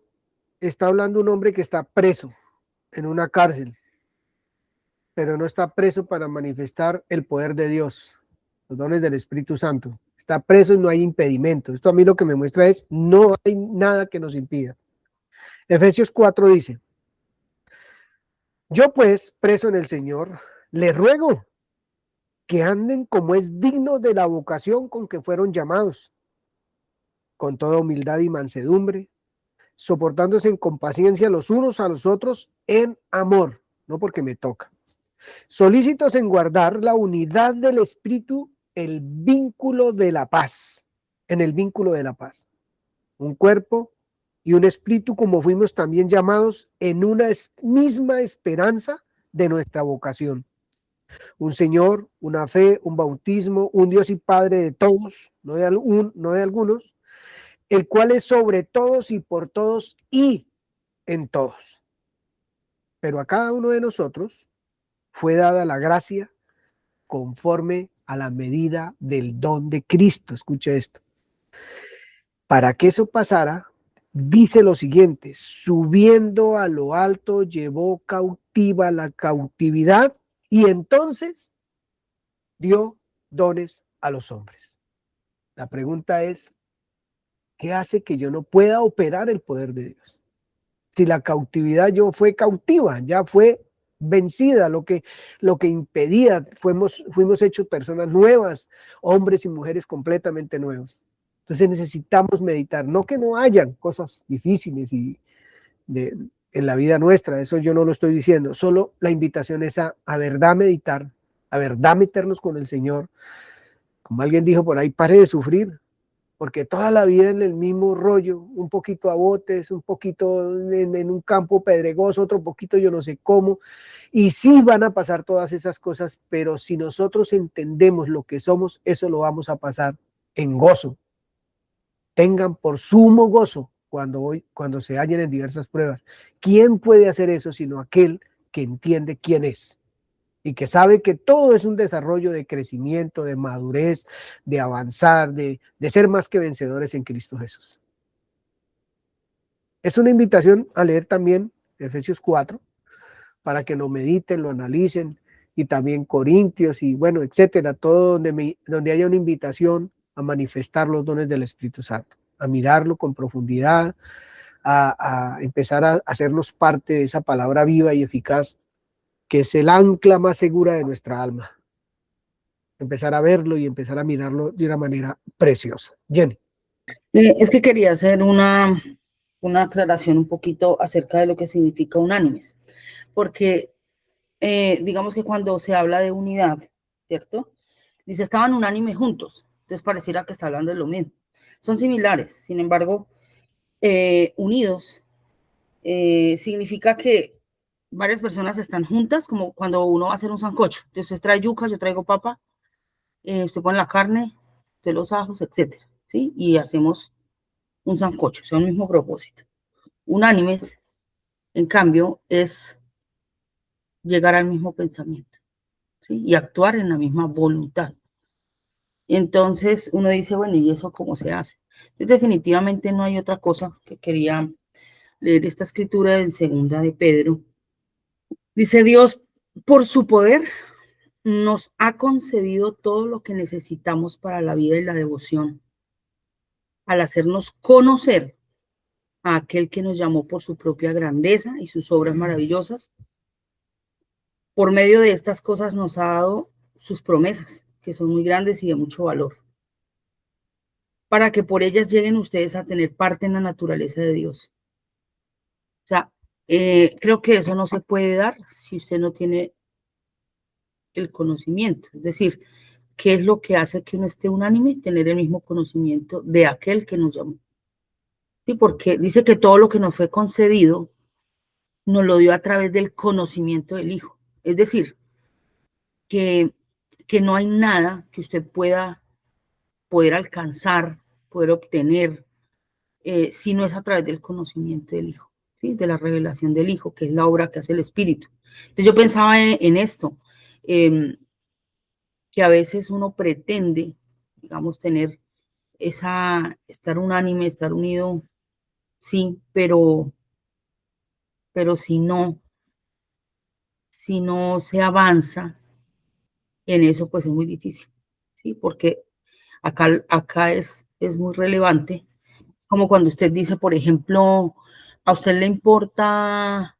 está hablando un hombre que está preso en una cárcel, pero no está preso para manifestar el poder de Dios, los dones del Espíritu Santo. Está preso y no hay impedimento. Esto a mí lo que me muestra es, no hay nada que nos impida. Efesios 4 dice, yo pues, preso en el Señor, les ruego que anden como es digno de la vocación con que fueron llamados, con toda humildad y mansedumbre, soportándose con paciencia los unos a los otros en amor, no porque me toca, solícitos en guardar la unidad del Espíritu, el vínculo de la paz, en el vínculo de la paz, un cuerpo y un espíritu como fuimos también llamados en una misma esperanza de nuestra vocación. Un Señor, una fe, un bautismo, un Dios y Padre de todos, no de algunos, el cual es sobre todos y por todos y en todos. Pero a cada uno de nosotros fue dada la gracia conforme a la medida del don de Cristo. Escuche esto. Para que eso pasara, dice lo siguiente: subiendo a lo alto, llevó cautiva la cautividad y entonces dio dones a los hombres. La pregunta es, ¿qué hace que yo no pueda operar el poder de Dios? Si la cautividad yo fue cautiva, ya fue vencida, lo que impedía, fuimos hechos personas nuevas, hombres y mujeres completamente nuevos. Entonces necesitamos meditar, no que no hayan cosas difíciles en la vida nuestra, eso yo no lo estoy diciendo, solo la invitación es a verdad meditar, a verdad meternos con el Señor. Como alguien dijo por ahí, pare de sufrir, porque toda la vida en el mismo rollo, un poquito a botes, un poquito en un campo pedregoso, otro poquito yo no sé cómo, y sí van a pasar todas esas cosas, pero si nosotros entendemos lo que somos, eso lo vamos a pasar en gozo. Tengan por sumo gozo cuando se hallen en diversas pruebas. ¿Quién puede hacer eso sino aquel que entiende quién es? Y que sabe que todo es un desarrollo de crecimiento, de madurez, de avanzar, de ser más que vencedores en Cristo Jesús. Es una invitación a leer también Efesios 4, para que lo mediten, lo analicen, y también Corintios, y bueno, etcétera, todo donde haya una invitación a manifestar los dones del Espíritu Santo, a mirarlo con profundidad, a empezar a hacernos parte de esa palabra viva y eficaz, que es el ancla más segura de nuestra alma. Empezar a verlo y empezar a mirarlo de una manera preciosa. Jenny. Es que quería hacer una aclaración un poquito acerca de lo que significa unánimes, porque digamos que cuando se habla de unidad, ¿cierto? Dice, estaban unánimes juntos, entonces pareciera que está hablando de lo mismo. Son similares, sin embargo, unidos significa que varias personas están juntas, como cuando uno va a hacer un sancocho. Entonces usted trae yuca, yo traigo papa, usted pone la carne, usted los ajos, etcétera, ¿sí? Y hacemos un sancocho, son el mismo propósito. Unánimes, en cambio, es llegar al mismo pensamiento, ¿sí? Y actuar en la misma voluntad. Entonces uno dice, bueno, ¿y eso cómo se hace? Entonces, definitivamente no hay otra cosa. Que quería leer esta escritura en segunda de Pedro. Dice, Dios, por su poder, nos ha concedido todo lo que necesitamos para la vida y la devoción, al hacernos conocer a aquel que nos llamó por su propia grandeza y sus obras maravillosas. Por medio de estas cosas nos ha dado sus promesas, que son muy grandes y de mucho valor, para que por ellas lleguen ustedes a tener parte en la naturaleza de Dios. O sea, creo que eso no se puede dar si usted no tiene el conocimiento. Es decir, ¿qué es lo que hace que uno esté unánime? Tener el mismo conocimiento de aquel que nos llamó. Sí, porque dice que todo lo que nos fue concedido nos lo dio a través del conocimiento del Hijo. Es decir, que no hay nada que usted pueda poder alcanzar, poder obtener, si no es a través del conocimiento del Hijo, ¿sí? De la revelación del Hijo, que es la obra que hace el Espíritu. Entonces yo pensaba en esto, que a veces uno pretende, digamos, tener estar unánime, estar unido, sí, pero si no se avanza en eso, pues es muy difícil, ¿sí? Porque acá es muy relevante, como cuando usted dice, por ejemplo, a usted le importa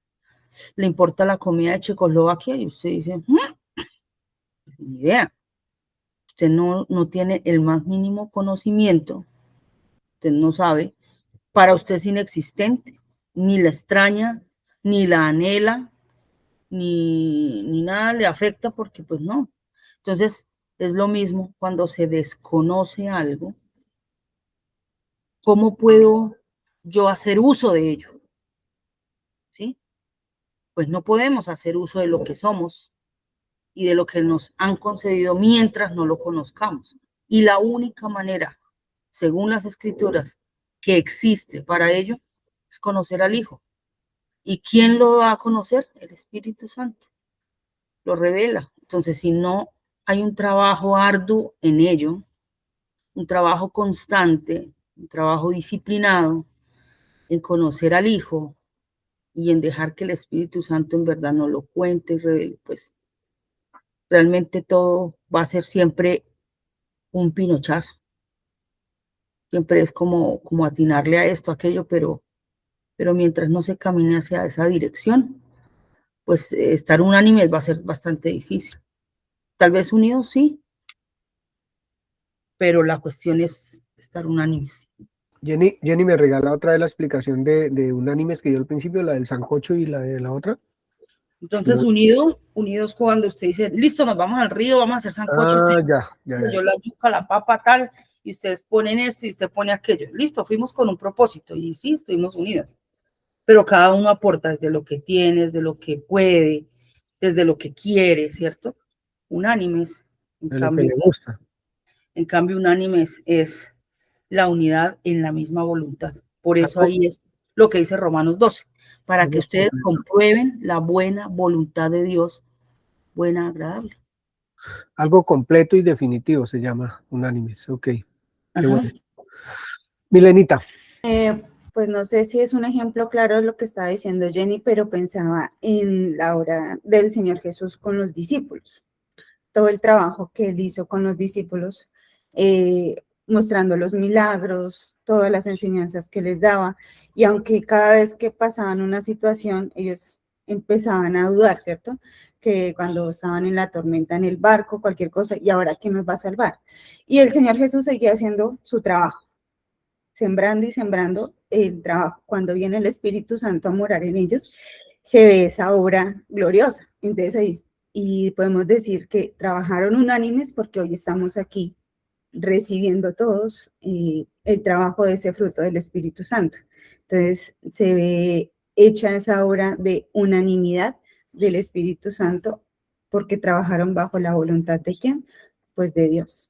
la comida de Checoslovaquia y usted dice, ni idea, usted no tiene el más mínimo conocimiento, usted no sabe, para usted es inexistente, ni la extraña, ni la anhela, ni nada le afecta porque pues no. Entonces es lo mismo cuando se desconoce algo, ¿cómo puedo yo hacer uso de ello? ¿Sí? Pues no podemos hacer uso de lo que somos y de lo que nos han concedido mientras no lo conozcamos. Y la única manera, según las Escrituras, que existe para ello es conocer al Hijo. ¿Y quién lo da a conocer? El Espíritu Santo. Lo revela. Entonces, si no hay un trabajo arduo en ello, un trabajo constante, un trabajo disciplinado en conocer al Hijo y en dejar que el Espíritu Santo en verdad nos lo cuente y revele, pues realmente todo va a ser siempre un pinochazo. Siempre es como atinarle a esto, a aquello, pero mientras no se camine hacia esa dirección, pues estar unánimes va a ser bastante difícil. Tal vez unidos sí, pero la cuestión es estar unánimes. Jenny me regala otra vez la explicación de unánimes que dio al principio, la del sancocho y la de la otra. Entonces, No. unidos cuando usted dice, listo, nos vamos al río, vamos a hacer sancocho, Ya. yo la yuca, la papa, tal, y ustedes ponen esto y usted pone aquello. Listo, fuimos con un propósito y sí, estuvimos unidos. Pero cada uno aporta desde lo que tiene, desde lo que puede, desde lo que quiere, ¿cierto? Unánimes, De lo que le gusta. en cambio, unánimes es la unidad en la misma voluntad. Por eso ahí es lo que dice Romanos 12, para que ustedes comprueben la buena voluntad de Dios, buena, agradable. Algo completo y definitivo se llama unánimes. Ok, qué Ajá. bueno. Milenita. Pues no sé si es un ejemplo claro de lo que estaba diciendo Jenny, pero pensaba en la obra del Señor Jesús con los discípulos. Todo el trabajo que él hizo con los discípulos, mostrando los milagros, todas las enseñanzas que les daba, y aunque cada vez que pasaban una situación, ellos empezaban a dudar, ¿cierto? Que cuando estaban en la tormenta, en el barco, cualquier cosa, ¿y ahora quién nos va a salvar? Y el Señor Jesús seguía haciendo su trabajo, sembrando y sembrando el trabajo. Cuando viene el Espíritu Santo a morar en ellos, se ve esa obra gloriosa. Entonces ahí, y podemos decir que trabajaron unánimes porque hoy estamos aquí recibiendo todos el trabajo de ese fruto del Espíritu Santo. Entonces se ve hecha esa obra de unanimidad del Espíritu Santo porque trabajaron bajo la voluntad de ¿quién? Pues de Dios.